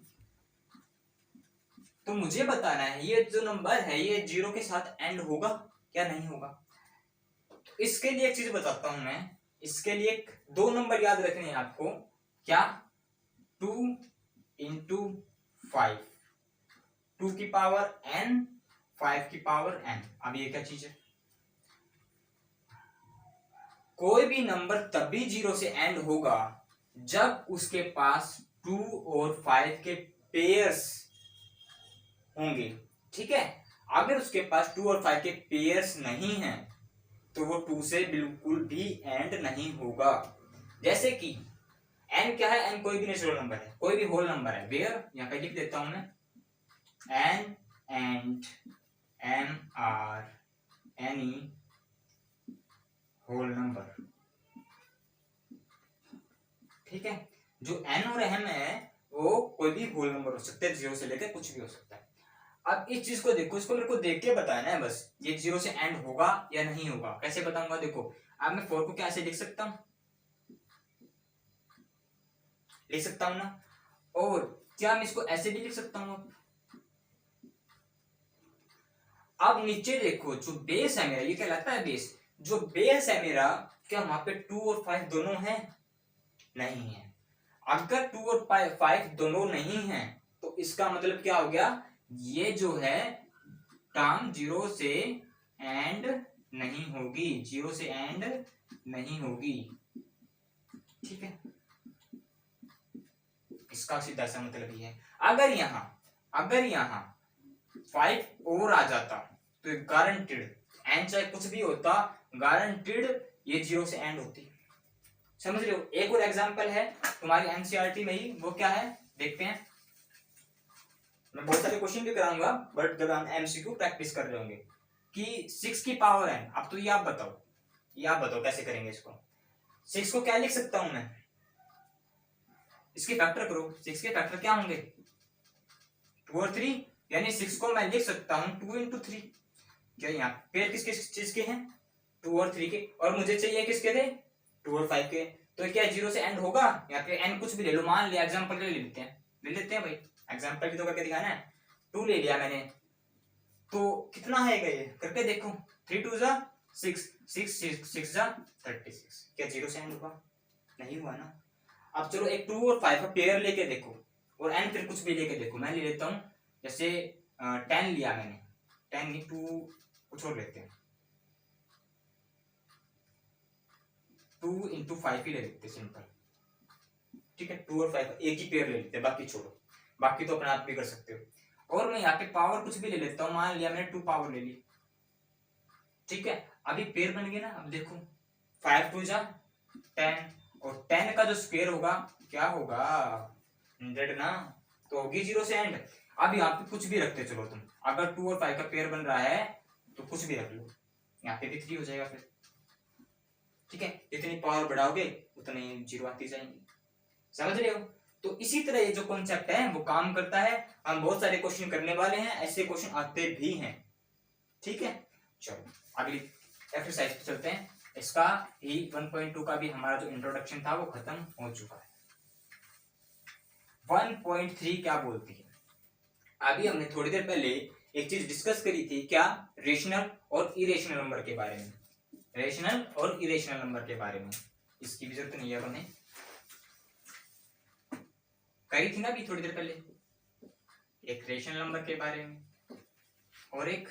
तो मुझे बताना है ये जो नंबर है ये 0 के साथ एंड होगा या नहीं होगा। तो इसके लिए एक चीज बताता हूं मैं, इसके लिए 2 नंबर याद रखने हैं आपको। क्या? 2 इंटू 5, 2 की पावर n, 5 की पावर n। अब ये क्या चीज है? कोई भी नंबर तभी 0 से एंड होगा जब उसके पास 2 और 5 के पेयर्स होंगे। ठीक है, अगर उसके पास 2 और 5 के पेयर्स नहीं हैं तो वो 2 से बिल्कुल भी एंड नहीं होगा। जैसे कि n क्या है? n कोई भी नेचुरल नंबर है, कोई भी होल नंबर है। वेयर यहां पे लिख देता हूं मैं, n and m are any whole number. ठीक है, जो n और m है वो कोई भी होल नंबर हो सकते हैं, 0 से लेकर कुछ भी हो सकता है। अब इस चीज को देखो, इसको मेरे को देख के बताना है बस, ये 0 से एंड होगा या नहीं होगा। कैसे बताऊंगा? देखो, अब मैं 4 को कैसे लिख सकता हूं? लिख सकता हूं ना। और क्या मैं इसको ऐसे भी लिख सकता हूं? अब नीचे देखो, जो बेस है मेरा, ये कहलाता है बेस। जो बेस है मेरा, क्या वहां पे 2 और 5 दोनों हैं? नहीं है। अगर 2 और 5 दोनों नहीं है तो इसका मतलब क्या हो गया? ये जो है टर्म 0 से एंड नहीं होगी, 0 से एंड नहीं होगी। ठीक है, इसका सीधा सा मतलब ये है। अगर यहां 5 और आ जाता तो गारंटेड, एंड चाहे कुछ भी होता, गारंटेड ये 0 से एंड होती। समझ रहे हो? एक और एग्जांपल है तुम्हारी एनसीईआरटी में ही, वो क्या है देखते हैं। मैं बहुत सारे क्वेश्चन भी कराऊंगा, बट जब हम एमसीक्यू प्रैक्टिस कर रहे होंगे कि 6 की पावर n। अब तो ये आप बताओ कैसे करेंगे इसको। 6 को क्या लिख सकता हूं मैं? इसके फैक्टर करो। 6 के फैक्टर क्या होंगे? 2 और 3, यानी 6 को मैं लिख सकता हूं 2 इंटू 3। क्या यहाँ पेयर किसके चीज के हैं? 2 और 3 के। और मुझे चाहिए किसके थे? 2 और 5 के। तो क्या 0 से एंड होगा? यहाँ पे n कुछ भी ले लो, मान लिया एग्जाम्पल ले लेते हैं भाई, एग्जाम्पल भी तो करके दिखाना है। 2 ले लिया मैंने, तो कितना आएगा ये करके देखो। 3 2 जा 6, 6 जा 36। क्या 0 से एंड हुआ? नहीं हुआ ना। अब चलो एक 2 और 5 का पेयर लेके देखो, और n फिर कुछ भी लेके देखो। मैं ले लेता हूँ जैसे 10 लिया मैंने, 10 नहीं 2 कुछ और लेते हैं, 2 इंटू 5 ही ले लेते सिंपल। ठीक है, 2 और 5 एक ही पेयर ले लेते हैं, बाकी छोड़ो, बाकी तो अपने आप भी कर सकते हो। और मैं यहाँ पे पावर कुछ भी ले लेता हूँ, मान लिया मैंने 2 पावर ले ली। ठीक है, अभी पेयर बन गया ना। अब देखो 5 2 जा 10, और 10 का जो स्क्वायर होगा क्या होगा? 100 ना, तो होगी 0 से एंड। अब यहाँ पे कुछ भी रखते चलो तुम, अगर 2 और 5 का पेयर बन रहा है तो कुछ भी रख लो, यहाँ पे भी 3 हो जाएगा फिर। ठीक है, जितनी पावर बढ़ाओगे उतनी 0 आती जाएंगी। समझ रहे हो? तो इसी तरह ये जो कॉन्सेप्ट है वो काम करता है। हम बहुत सारे क्वेश्चन करने वाले हैं, ऐसे क्वेश्चन आते भी हैं। ठीक है, चलो अगली एक्सरसाइज पे चलते हैं। इसका ही 1.2 का भी हमारा जो इंट्रोडक्शन था वो खत्म हो चुका है। 1.3 क्या बोलती है? अभी हमने थोड़ी देर पहले एक चीज डिस्कस करी थी, क्या? रेशनल और इरेशनल नंबर के बारे में। रेशनल और इरेशनल नंबर के बारे में, इसकी भी जरूरत नहीं है, हमने करी थी ना अभी थोड़ी देर पहले। एक रेशनल नंबर के बारे में और एक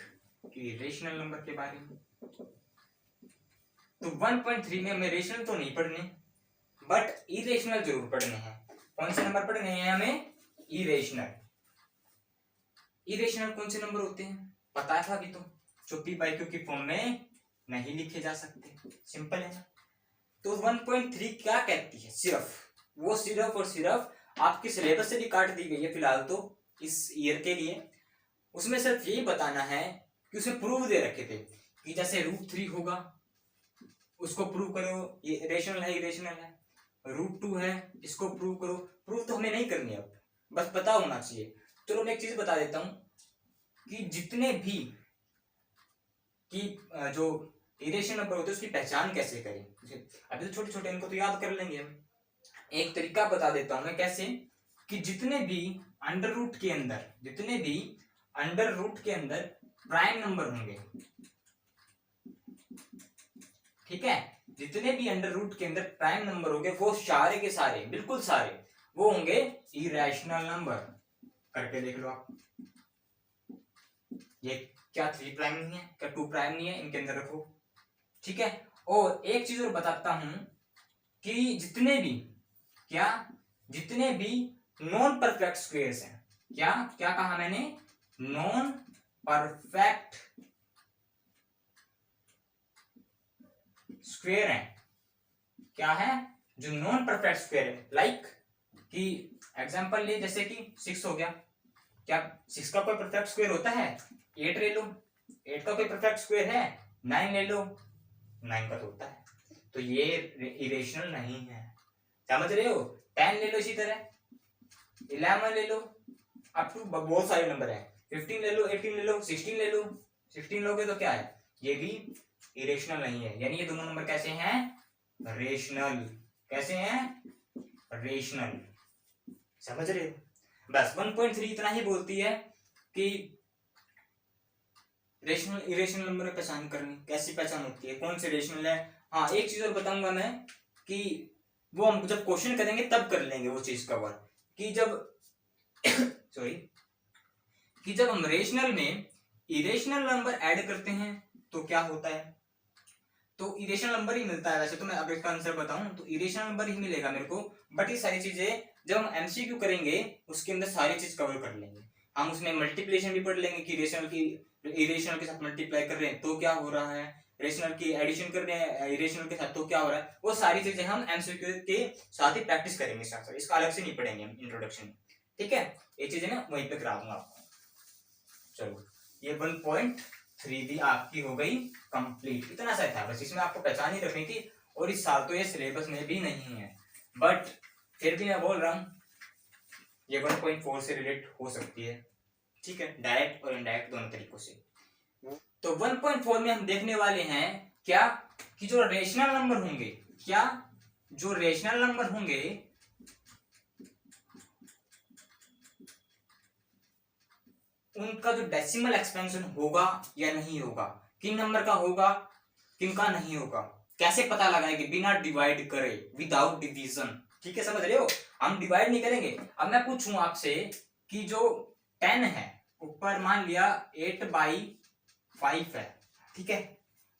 इरेशनल नंबर के बारे में। तो 1.3 में हमें रेशनल तो नहीं पढ़ने, बट इरेशनल जरूर पढ़ने हैं। कौन से नंबर पढ़ने हैं हमें? इरेशनल। इरेशनल कौन से नंबर होते हैं पता था अभी तो, जो पी बाई क्यू की फॉर्म में नहीं लिखे जा सकते। सिंपल है ना। तो 1.3 क्या कहती है? सिर्फ और सिर्फ आपके सिलेबस से भी काट दी गई है फिलहाल तो इस ईयर के लिए। उसमें सिर्फ यही बताना है कि उसमें प्रूफ दे रखे थे कि जैसे √3 होगा, उसको प्रूव करो, ये रेशनल है इरेशनल है। √2 है, इसको प्रूव करो। प्रूफ तो हमें नहीं करनी अब, बस पता होना चाहिए। चलो मैं एक चीज बता देता हूं कि जितने भी कि जो इरेशनल नंबर होते हैं उसकी पहचान कैसे करें। अभी तो छोटे छोटे इनको तो याद कर लेंगे हम। एक तरीका बता देता हूं मैं कैसे, कि जितने भी अंडर रूट के अंदर अंडर रूट के अंदर प्राइम नंबर होंगे, ठीक है, जितने भी अंडर रूट के अंदर प्राइम नंबर होंगे वो सारे के सारे, बिल्कुल सारे, वो होंगे इरेशनल नंबर। करके देख लो आप, ये क्या 3 प्राइम नहीं है, क्या 2 प्राइम नहीं है, इनके अंदर रखो, ठीक है। और एक चीज और बताता हूं कि जितने भी नॉन परफेक्ट स्क्वेयर्स हैं, क्या क्या कहा मैंने, नॉन परफेक्ट स्क्वेयर है, क्या है, जो नॉन परफेक्ट स्क्वेयर है, लाइक कि एग्जांपल ले, जैसे कि 6 हो गया, क्या 6 का कोई परफेक्ट स्क्वेयर होता है, 8 ले लो, 8 का कोई परफेक्ट स्क्वेयर है, 9 ले लो, 9 का तो होता है, तो ये इरेशनल नहीं है, समझ रहे हो। 10 ले लो, इसी तरह 11 ले लो, अप टू बहुत सारे नंबर है, 15 ले लो, 18 ले लो, 16 ले लो, 16 लोगे तो क्या है, ये भी इरेशनल नहीं है, यानी ये दोनों नंबर कैसे हैं, रेशनल, कैसे हैं, रेशनल, समझ रहे हो। बस 1.3 इतना ही बोलती है कि रेशनल इरेशनल नंबर की पहचान करनी, कैसी पहचान होती है, कौन से रेशनल है। हाँ, एक चीज और बताऊंगा मैं कि वो हम जब क्वेश्चन करेंगे तब कर लेंगे वो चीज कवर, कि जब सॉरी कि जब हम रेशनल में इरेशनल नंबर ऐड करते हैं तो क्या होता है, तो इरेशनल नंबर ही मिलता है। वैसे तो मैं अगर इसका आंसर बताऊं तो इरेशनल नंबर ही मिलेगा मेरे को, बट ये सारी चीजें जब हम एमसीक्यू करेंगे उसके अंदर सारी चीज कवर कर लेंगे, हम उसमें मल्टीप्लिकेशन भी पढ़ लेंगे कि इरेशनल के साथ मल्टीप्लाई कर रहे हैं तो क्या हो रहा है, रेशनल की एडिशन कर रहे हैं इरेशनल के साथ तो क्या हो रहा है, वो सारी चीजें हम एमसीक्यू के साथ ही प्रैक्टिस करेंगे, इसका अलग से नहीं पढ़ेंगे हम इंट्रोडक्शन, ठीक है। ये चीजें मैं वहीं पे करा दूंगा आपको। चलो, ये 1.3 भी आपकी हो गई कंप्लीट, इतना सा था बस, इसमें आपको पहचान ही रखनी थी, और इस साल तो ये सिलेबस में भी नहीं है, बट फिर भी मैं बोल रहा हूँ ये 1.4 से रिलेट हो सकती है, ठीक है, डायरेक्ट और इनडायरेक्ट दोनों तरीकों से। तो 1.4 में हम देखने वाले हैं क्या, कि जो रेशनल नंबर होंगे, क्या जो रेशनल नंबर होंगे उनका जो डेसिमल एक्सपेंशन होगा या नहीं होगा, किन नंबर का होगा किन का नहीं होगा, कैसे पता लगाएंगे, बिना डिवाइड करे, विदाउट डिवीजन, ठीक है, समझ रहे हो। हम डिवाइड नहीं करेंगे। अब मैं पूछूं आपसे कि जो 10 है ऊपर मान लिया 8/5 है, ठीक है,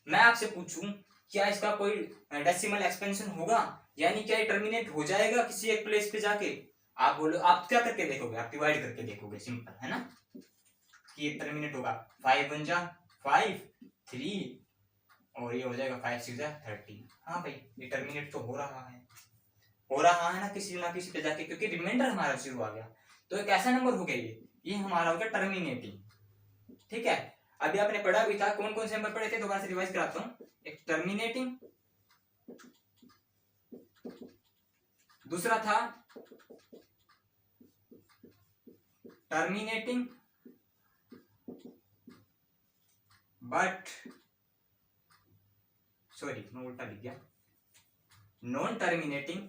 मैं आपसे पूछूं क्या इसका कोई डेसिमल एक्सपेंशन होगा, यानी क्या ये टर्मिनेट हो जाएगा किसी एक प्लेस पे जाके, आप बोलो, आप क्या करके देखोगे, आप डिवाइड करके देखोगे, सिंपल है ना, कि ये टर्मिनेट होगा 5 1 जा 5 3 और ये हो जाएगा 5 6 जा 30। हाँ भाई, ये टर्मिनेट तो हो रहा है ना किसी पे जाके, क्योंकि रिमाइंडर हमारा 0 आ गया, तो एक ऐसा नंबर हो गया, ये हमारा हो गया टर्मिनेटिंग, ठीक है। अभी आपने पढ़ा भी था, कौन कौन से नंबर पढ़े थे, दोबारा से रिवाइज कराता हूँ। एक टर्मिनेटिंग, दूसरा था टर्मिनेटिंग बट, सॉरी मैं उल्टा लिख गया, नॉन टर्मिनेटिंग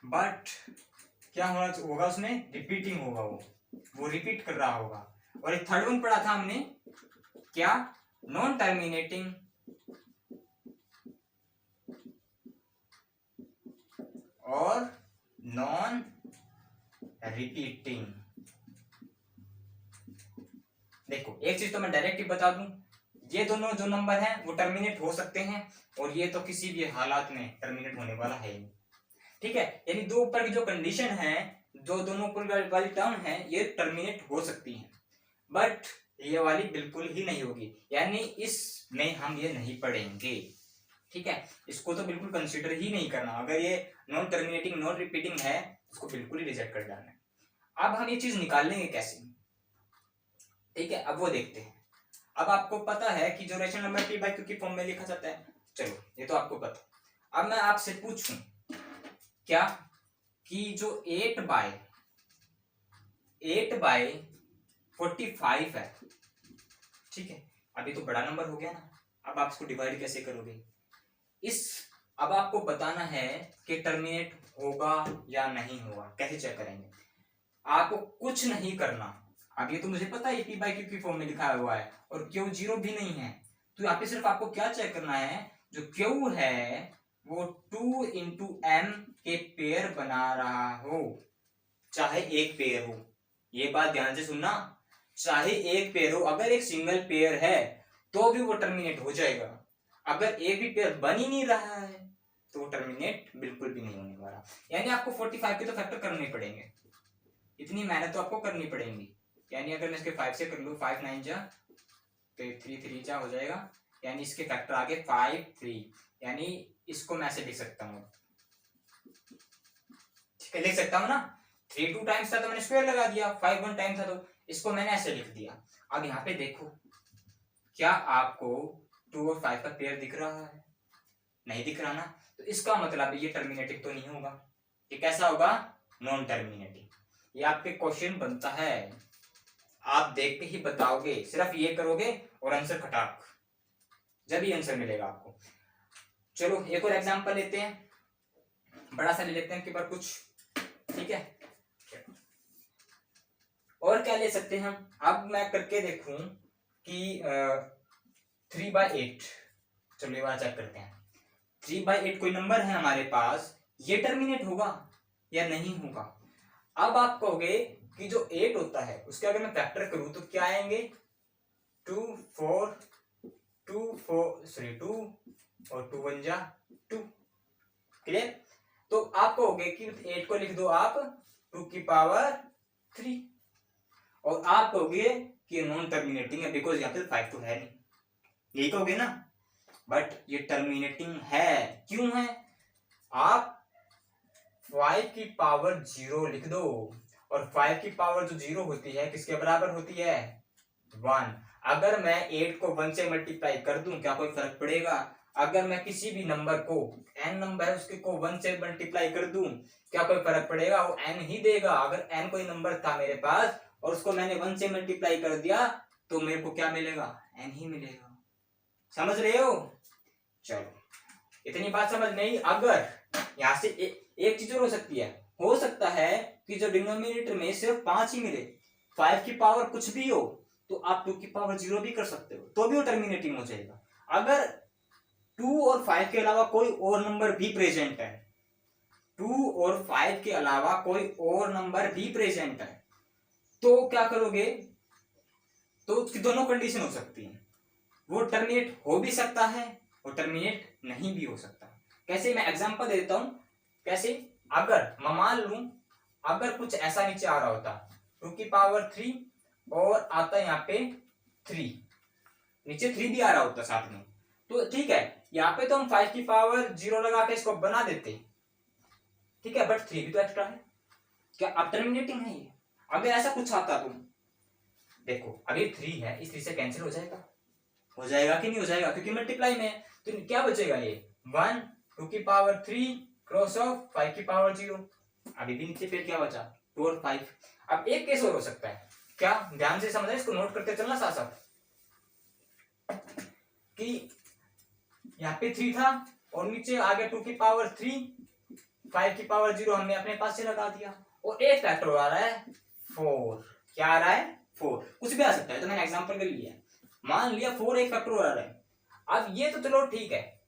बट क्या होगा उसमें, रिपीटिंग होगा, वो रिपीट कर रहा होगा। और एक थर्ड वन पढ़ा था हमने, क्या, नॉन टर्मिनेटिंग और नॉन रिपीटिंग। देखो, एक चीज तो मैं डायरेक्ट ही बता दूं, ये दोनों जो नंबर हैं वो टर्मिनेट हो सकते हैं, और ये तो किसी भी हालात में टर्मिनेट होने वाला है ही, ठीक है। यानी दो ऊपर की जो कंडीशन है, जो दोनों ऊपर वाली टर्म है, ये टर्मिनेट हो सकती हैं, बट ये वाली बिल्कुल ही नहीं होगी, यानी इसमें हम ये नहीं पढ़ेंगे, ठीक है। इसको तो बिल्कुल कंसीडर ही नहीं करना, अगर ये नॉन टर्मिनेटिंग नॉन रिपीटिंग है उसको बिल्कुल ही रिजेक्ट कर देना है। अब हम ये चीज निकाल लेंगे कैसे, ठीक है, अब वो देखते हैं। अब आपको पता है कि जो rational number p by q की फॉर्म में लिखा जाता है, चलो ये तो आपको पता। अब मैं आपसे पूछूं क्या, कि जो 8/45 है, ठीक है, अभी तो बड़ा नंबर हो गया ना, अब आप इसको डिवाइड कैसे करोगे, इस अब आपको बताना है कि टर्मिनेट होगा या नहीं होगा। कैसे चेक करेंगे? आपको कुछ नहीं करना। अब ये तो मुझे पता है पी बाई क्यू की फॉर्म में लिखा हुआ है और क्यू जीरो भी नहीं है, तो यहाँ पे सिर्फ आपको क्या चेक करना है, जो क्यू है वो 2 इंटू एम के पेयर बना रहा हो, चाहे एक पेयर हो। ये बात ध्यान से सुनना, चाहे एक पेयर हो, अगर एक सिंगल पेयर है तो भी वो टर्मिनेट हो जाएगा। अगर एक भी पेयर बन ही नहीं रहा है तो वो टर्मिनेट बिल्कुल भी नहीं होने वाला। यानी आपको 45 के तो फैक्टर करने पड़ेंगे, इतनी मेहनत तो आपको करनी पड़ेगी। यानी अगर मैं इसके 5 से कर लूँ, 5 9 जा तो 3 3 जा हो जाएगा, यानी इसके फैक्टर आगे 5 3, यानी इसको मैं ऐसे लिख सकता हूँ, ठीक है, लिख सकता हूँ ना। 3 2 टाइम्स था तो मैंने स्क्वायर लगा दिया, 5 1 टाइम था तो इसको मैंने ऐसे लिख दिया। अब यहाँ पे देखो, क्या आपको 2 और 5 का पेयर दिख रहा है? नहीं दिख रहा ना, तो इसका मतलब ये टर्मिनेटिंग तो नहीं होगा। ये कैसा होगा? Non terminating. ये आपके क्वेश्चन बनता है, आप देख के ही बताओगे, सिर्फ ये करोगे और आंसर खटाक, जब ही आंसर मिलेगा आपको। चलो एक और एग्जांपल लेते हैं, बड़ा सा ले लेते हैं कि बार कुछ, ठीक है। और क्या ले सकते हैं हम? अब मैं करके देखूं कि 3/8, चलो ये वाला चेक करते हैं। 3/8 कोई नंबर है हमारे पास, ये टर्मिनेट होगा या नहीं होगा? अब आप कहोगे कि जो 8 होता है उसके अगर मैं फैक्टर करूं तो क्या आएंगे? 2 4 2 और 2 1 जा 2, क्लियर? तो आप कहोगे कि 8 को लिख दो आप 2 की पावर 3, और आप कहोगे कि नॉन टर्मिनेटिंग है बिकॉज यहाँ पे 5 तो है नहीं, यही कहोगे ना। बट ये टर्मिनेटिंग है, क्यों है? आप 5 की पावर 0 लिख दो, और 5 की पावर जो 0 होती है किसके बराबर होती है? 1। अगर मैं 8 को 1 से मल्टीप्लाई कर दूं क्या कोई फर्क पड़ेगा? अगर मैं किसी भी नंबर को, n नंबर है उसके को 1 से मल्टीप्लाई कर दूं क्या कोई फर्क पड़ेगा? वो n ही देगा। अगर n कोई नंबर था मेरे पास और उसको मैंने 1 से मल्टीप्लाई कर दिया तो मेरे को क्या मिलेगा? n ही मिलेगा। समझ रहे हो? चलो इतनी बात समझ नहीं। अगर यहां से एक चीज और हो सकती है, हो सकता है कि जो डिनोमिनेटर में सिर्फ 5 ही मिले, 5 की पावर कुछ भी हो तो आप 2 की पावर 0 भी कर सकते हो, तो भी वो टर्मिनेटिंग हो जाएगा। अगर 2 और 5 के अलावा कोई और नंबर भी प्रेजेंट है, 2 और 5 के अलावा कोई और नंबर भी प्रेजेंट है, तो क्या करोगे? तो उसकी दोनों कंडीशन हो सकती है, वो टर्मिनेट हो भी सकता है और टर्मिनेट नहीं भी हो सकता। कैसे? मैं एग्जांपल देता हूं। कैसे? अगर मैं मान लूं, अगर कुछ ऐसा नीचे आ रहा होता 2 की पावर 3 और आता यहाँ पे 3, नीचे 3 भी आ रहा होता साथ में, तो ठीक है, यहाँ पे तो हम 5 की पावर 0 लगा के इसको बना देते, ठीक है, बट 3 भी तो एक्स्ट्रा है, क्या अब टर्मिनेटिंग है ये? अगर ऐसा कुछ आता तो देखो, अभी 3 है, इस 3 से कैंसिल हो जाएगा, हो जाएगा कि नहीं हो जाएगा? क्योंकि मल्टीप्लाई में है, तो क्या बचेगा? ये 1 2 की पावर 3 क्रॉस ऑफ 5 की पावर 0, अभी भी नीचे फिर क्या बचा? 2 और 5। अब एक केस और हो सकता है, क्या? ध्यान से समझना, इसको नोट करते चलना साथ साथ, कि यहाँ पे 3 था और नीचे आ गया 2 की पावर 3, 5 की पावर 0 हमने अपने पास से लगा दिया, और एक फैक्टर आ रहा है 4। क्या आ रहा है? 4। कुछ भी आ सकता है, तो मैंने एग्जांपल के लिए लिया, मान लिया 4 एक फैक्टर आ रहा है। अब ये तो चलो ठीक है,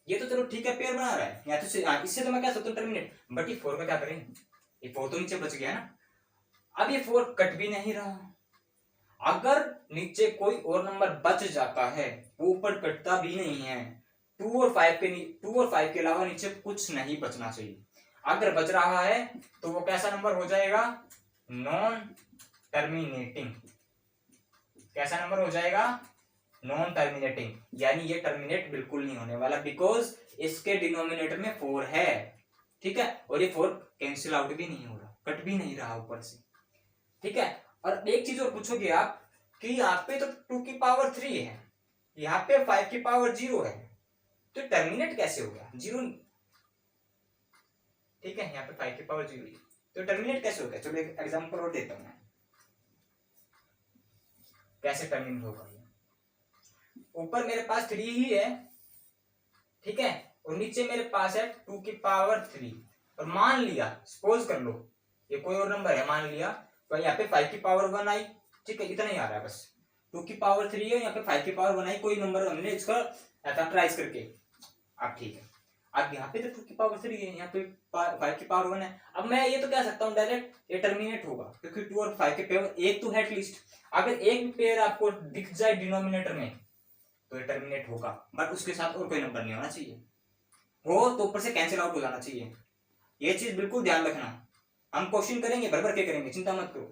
ये तो चलो ठीक है, पेयर बना रहा है, या तो इससे तो मैं क्या सकता हूँ टर्मिनेट, बट ये 4 का क्या करें? ये 4 तो नीचे बच गया ना, अब ये 4 कट भी नहीं रहा। अगर नीचे कोई और नंबर बच जाता है, वो ऊपर कटता भी नहीं है, 2 और 5 के अलावा नीचे कुछ नहीं बचना चाहिए। अगर बच रहा है तो वो कैसा नंबर हो जाएगा? Non terminating. कैसा नंबर हो जाएगा? नॉन टर्मिनेटिंग, यानी ये टर्मिनेट बिल्कुल नहीं होने वाला, बिकॉज इसके डिनोमिनेटर में 4 है, ठीक है, और ये 4 कैंसिल आउट भी नहीं हो रहा, कट भी नहीं रहा ऊपर से, ठीक है। और एक चीज और पूछोगे आप कि यहाँ पे तो 2 की पावर 3 है, यहाँ पे 5 की पावर 0 है, तो टर्मिनेट कैसे हो गया? 0, ठीक है, यहाँ पे 5 की पावर 0 है, तो टर्मिनेट कैसे हो गया? चलो एक एग्जांपल और देता हूं मैं, कैसे टर्मिनेट होगा। ऊपर मेरे पास 3 ही है, ठीक है, और नीचे मेरे पास है 2 की पावर 3, और मान लिया, सपोज कर लो ये कोई और नंबर है, मान लिया तो यहाँ पे 5 की पावर 1 आई, ठीक है, इतना ही आ रहा है बस, 2 की पावर 3 है, यहाँ पे 5 की पावर 1 आई, कोई नंबर हमने इसका फैक्टराइज करके, अब ठीक है, अब यहाँ पे तो 2 की पावर 3 है, यहाँ पे 5 की पावर 1 है, अब मैं ये तो कह सकता हूँ डायरेक्ट ये टर्मिनेट होगा, क्योंकि 2 और 5 के पेयर एक तो है एटलीस्ट, अगर एक भी पेयर आपको दिख जाए डिनोमिनेटर में तो ये टर्मिनेट होगा, बट उसके साथ और कोई नंबर नहीं होना चाहिए, हो तो ऊपर से कैंसिल आउट हो जाना चाहिए, ये चीज बिल्कुल ध्यान रखना, हम क्वेश्चन करेंगे भर भर के करेंगे, चिंता मत करो।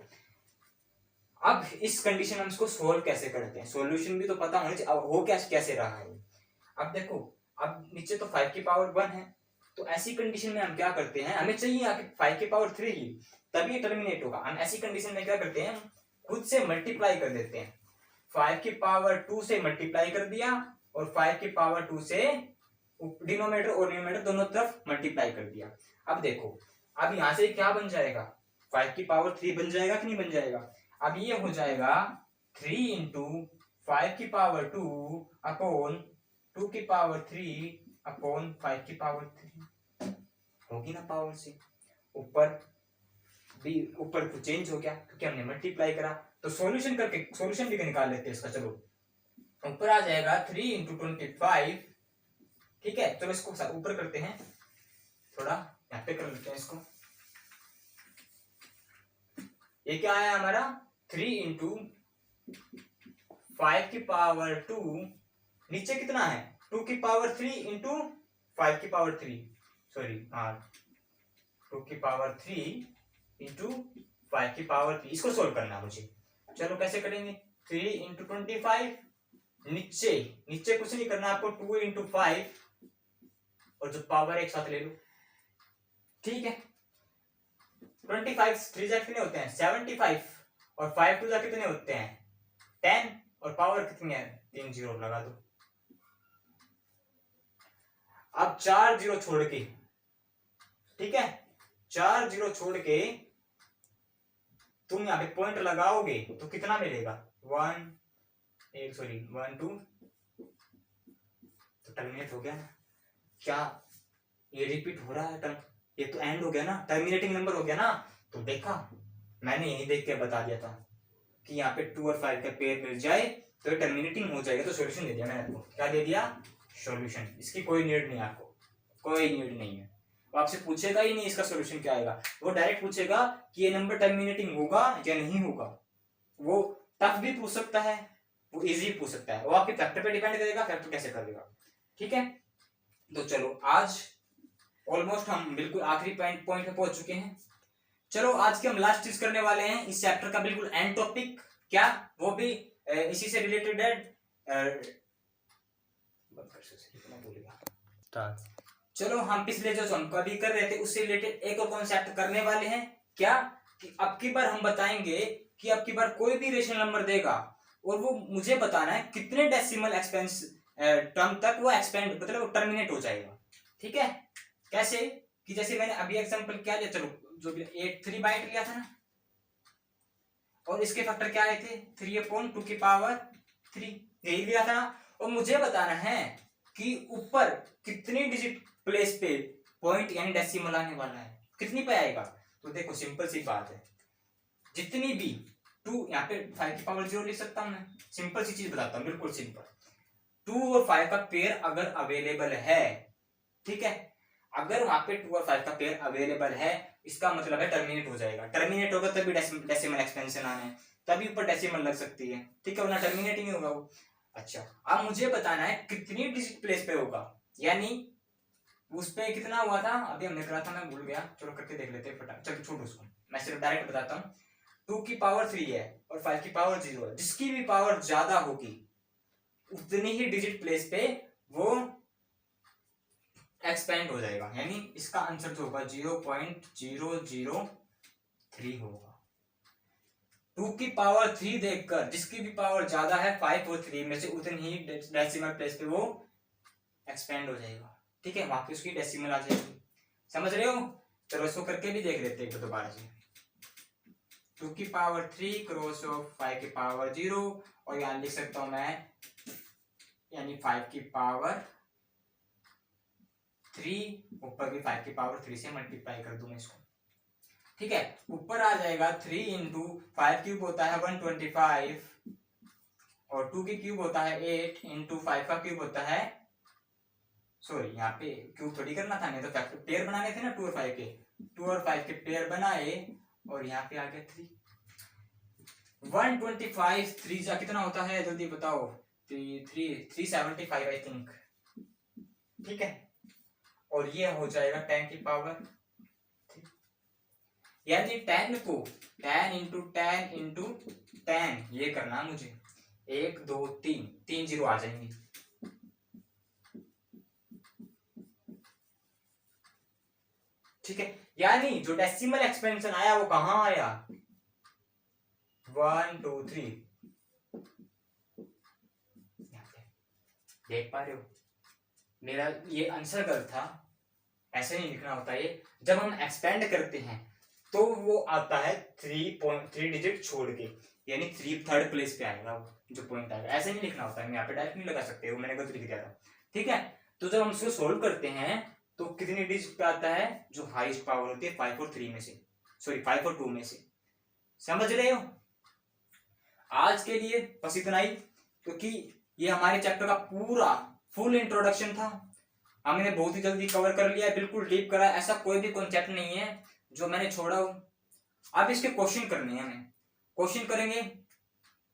अब इस कंडीशन हम इसको सोल्व कैसे करते हैं, सॉल्यूशन भी तो पता होना चाहिए, अब हो कैसे रहा है, अब देखो, अब नीचे तो 5 की पावर 1 है, तो ऐसी कंडीशन में हम क्या करते हैं, हमें चाहिए आके 5 की पावर 3 ही, तभी ये टर्मिनेट होगा, हम ऐसी कंडीशन में क्या करते हैं, खुद से मल्टीप्लाई कर देते हैं, 5 की पावर 2 से मल्टीप्लाई कर दिया, और 5 की पावर 2 से डिनोमिनेटर और न्यूमरेटर दोनों तरफ मल्टीप्लाई कर दिया। अब देखो, अब यहां से क्या बन जाएगा, 5 की पावर 3 बन जाएगा कि नहीं बन जाएगा, अब ये हो जाएगा 3 इंटू 5 की पावर 2 अपॉन 2 की पावर 3 अपॉन 5 की पावर 3, होगी ना पावर से, ऊपर ऊपर कुछ चेंज हो गया क्योंकि हमने मल्टीप्लाई करा, तो सॉल्यूशन करके सॉल्यूशन भी निकाल लेते हैं इसका, चलो ऊपर आ जाएगा 3 इंटू 25, ठीक है, चलो इसको ऊपर करते हैं, थोड़ा यहाँ पे कर लेते हैं इसको, ये क्या आया हमारा 3 इंटू 5 की पावर 2, नीचे कितना है 2 की पावर 3 इंटू 5 की पावर 3, सॉरी हाँ 2 की पावर 3 इंटू 5 की पावर 3, इसको सोल्व करना है मुझे, चलो कैसे करेंगे, 3 इंटू 25, नीचे नीचे कुछ नहीं करना आपको, 2 इंटू 5 और जो पावर एक साथ ले लो, ठीक है, 25 3 जा कितने होते हैं 75, और 5 2 जा कितने होते हैं 10, और पावर कितनी है 3 जीरो लगा दो, अब 4 जीरो छोड़ के, ठीक है, 4 जीरो छोड़ के तुम यहाँ पे पॉइंट लगाओगे तो कितना मिलेगा 1 2, तो टर्मिनेट हो गया ना, क्या ये रिपीट हो रहा है टर्म, ये तो एंड हो गया ना, टर्मिनेटिंग नंबर हो गया ना, तो देखा मैंने यही देख के बता दिया था कि यहाँ पे 2 और 5 का पेयर मिल जाए तो टर्मिनेटिंग हो जाएगा, तो सॉल्यूशन दे दिया मैंने आपको, क्या दे दिया सॉल्यूशन, इसकी कोई नीड नहीं है आपको, कोई नीड नहीं है, वो आपसे पूछेगा ही नहीं इसका सॉल्यूशन क्या आएगा, वो डायरेक्ट पूछेगा कि ये नंबर टर्मिनेटिंग होगा या नहीं होगा, वो टफ भी पूछ सकता है, वो इजी पूछ सकता है, वो आपके फैक्टर पे डिपेंड करेगा, फैक्टर कैसे करेगा, ठीक है। तो चलो आज ऑलमोस्ट हम बिल्कुल आखिरी पॉइंट पे पहुंच चुके हैं, चलो आज के हम लास्ट चीज करने वाले हैं इस चैप्टर का बिल्कुल एंड टॉपिक, क्या वो भी इसी से रिलेटेड है, चलो हम पिछले जो हम कभी कर रहे थे उससे रिलेटेड एक और कॉन्सेप्ट करने वाले हैं, क्या कि अब की बार हम बताएंगे कि अब की बार कोई भी रेशनल नंबर देगा और वो मुझे बताना है कितने डेसिमल एक्सपेंस टर्म तक वो एक्सपेंड मतलब टर्मिनेट हो जाएगा, ठीक है, कैसे कि जैसे मैंने अभी एग्जांपल क्या लिया, चलो जो भी 3 बाइट लिया था ना, और इसके फैक्टर क्या आए थे 3 अपॉन 2 की पावर 3, यही लिया था, और मुझे बताना है कि ऊपर कितनी डिजिट प्लेस पे पॉइंट यानी डेसिमल आने वाला है, कितनी पे आएगा, तो देखो सिंपल सी बात है, जितनी भी 2 यहाँ पे 5 की पावर 0 लिख सकता हूं मैं, सिंपल सी चीज बताता हूँ बिल्कुल सिंपल, 2 और 5 का पेयर अगर अवेलेबल है, ठीक है, अगर वहां पे 2 और 5 का पेयर अवेलेबल है इसका मतलब है टर्मिनेट हो जाएगा, टर्मिनेट होगा तभी डेसिमल एक्सपेंशन आना है, तभी ऊपर डेसिमल लग सकती है, ठीक है, वरना टर्मिनेट ही नहीं होगा वो। अच्छा अब मुझे बताना है कितनी डिजिट प्लेस पे होगा, यानी उस पे कितना हुआ था अभी हमने करा था, मैं भूल गया, चलो करके देख लेते हैं फटाफट, चलो छोड़ उसको, मैं सिर्फ डायरेक्ट बताता हूँ, 2 की पावर 3 है और 5 की पावर 0 है, जिसकी भी पावर ज्यादा होगी उतनी ही डिजिट प्लेस पे वो एक्सपेंड हो जाएगा, यानी इसका आंसर जो होगा 0.003 होगा, 2 की पावर 3 देखकर जिसकी भी पावर ज्यादा है 5 और 3 में से उतनी ही डेसिमल प्लेस पे वो एक्सपेंड हो जाएगा, ठीक है, वहां पे उसकी डेसिमल आ जाएगी, समझ रहे हो, चलो इसको करके भी देख लेते हैं दोबारा से, 2 की पावर 3 क्रॉस ऑफ 5 की पावर 0, और यहां लिख सकता हूं मैं यानी 5 की पावर 3 ऊपर भी 5 की पावर 3 से मल्टीप्लाई कर दूं मैं इसको, ठीक है। ऊपर आ जाएगा 3 इंटू 5 क्यूब होता है 125 और 2 की क्यूब होता है 8 इंटू 5 का क्यूब होता है, सॉरी यहाँ पे क्यूब थोड़ी करना था, नहीं तो फैक्टर पेयर बनाने थे ना 2 और 5 के, 2 और 5 के पेयर बनाए और यहाँ पे आ गया 3। 125 3 जा कितना होता है जल्दी बताओ, 375 आई थिंक, ठीक है। और ये हो जाएगा 10 की पावर 3, यानी 10 को 10 इंटू 10 इंटू 10 ये करना मुझे, 1 2 3 3 जीरो आ जाएंगे, ठीक है। यानी जो डेसिमल एक्सपेंशन आया वो कहां आया, 1 2 3, देख पा रहे हो मेरा ये आंसर गलत था, ऐसे नहीं लिखना होता ये। जब हम एक्सपेंड करते हैं तो वो आता है 3 डिजिट छोड़ के, यानी 3 थर्ड प्लेस पे आएगा वो जो पॉइंट आएगा, ऐसे नहीं लिखना होता है, यहाँ पे डायरेक्ट नहीं लगा सकते, वो मैंने गलत लिख दिया था, ठीक है। तो जब हम इसको सोल्व करते हैं तो कितनी डिजिट पे आता है, जो हाईएस्ट पावर होती है 5 और 3 में से, सॉरी 5 और 2 में से, समझ रहे हो। आज के लिए बस इतना ही, क्योंकि ये हमारे चैप्टर का पूरा फुल इंट्रोडक्शन था, हमने बहुत ही जल्दी कवर कर लिया, बिल्कुल डीप करा, ऐसा कोई भी कॉन्सेप्ट नहीं है जो मैंने छोड़ा हो। अब इसके क्वेश्चन करने हैं, हमें क्वेश्चन करेंगे,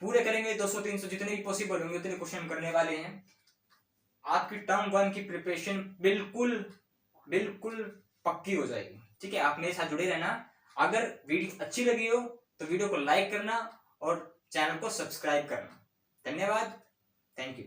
पूरे करेंगे, 200-300 जितने भी पॉसिबल होंगे उतने क्वेश्चन करने वाले हैं। आपकी टर्म 1 की प्रिपरेशन बिल्कुल बिल्कुल पक्की हो जाएगी, ठीक है। आप मेरे साथ जुड़े रहना, अगर वीडियो अच्छी लगी हो तो वीडियो को लाइक करना और चैनल को सब्सक्राइब करना। धन्यवाद, थैंक यू।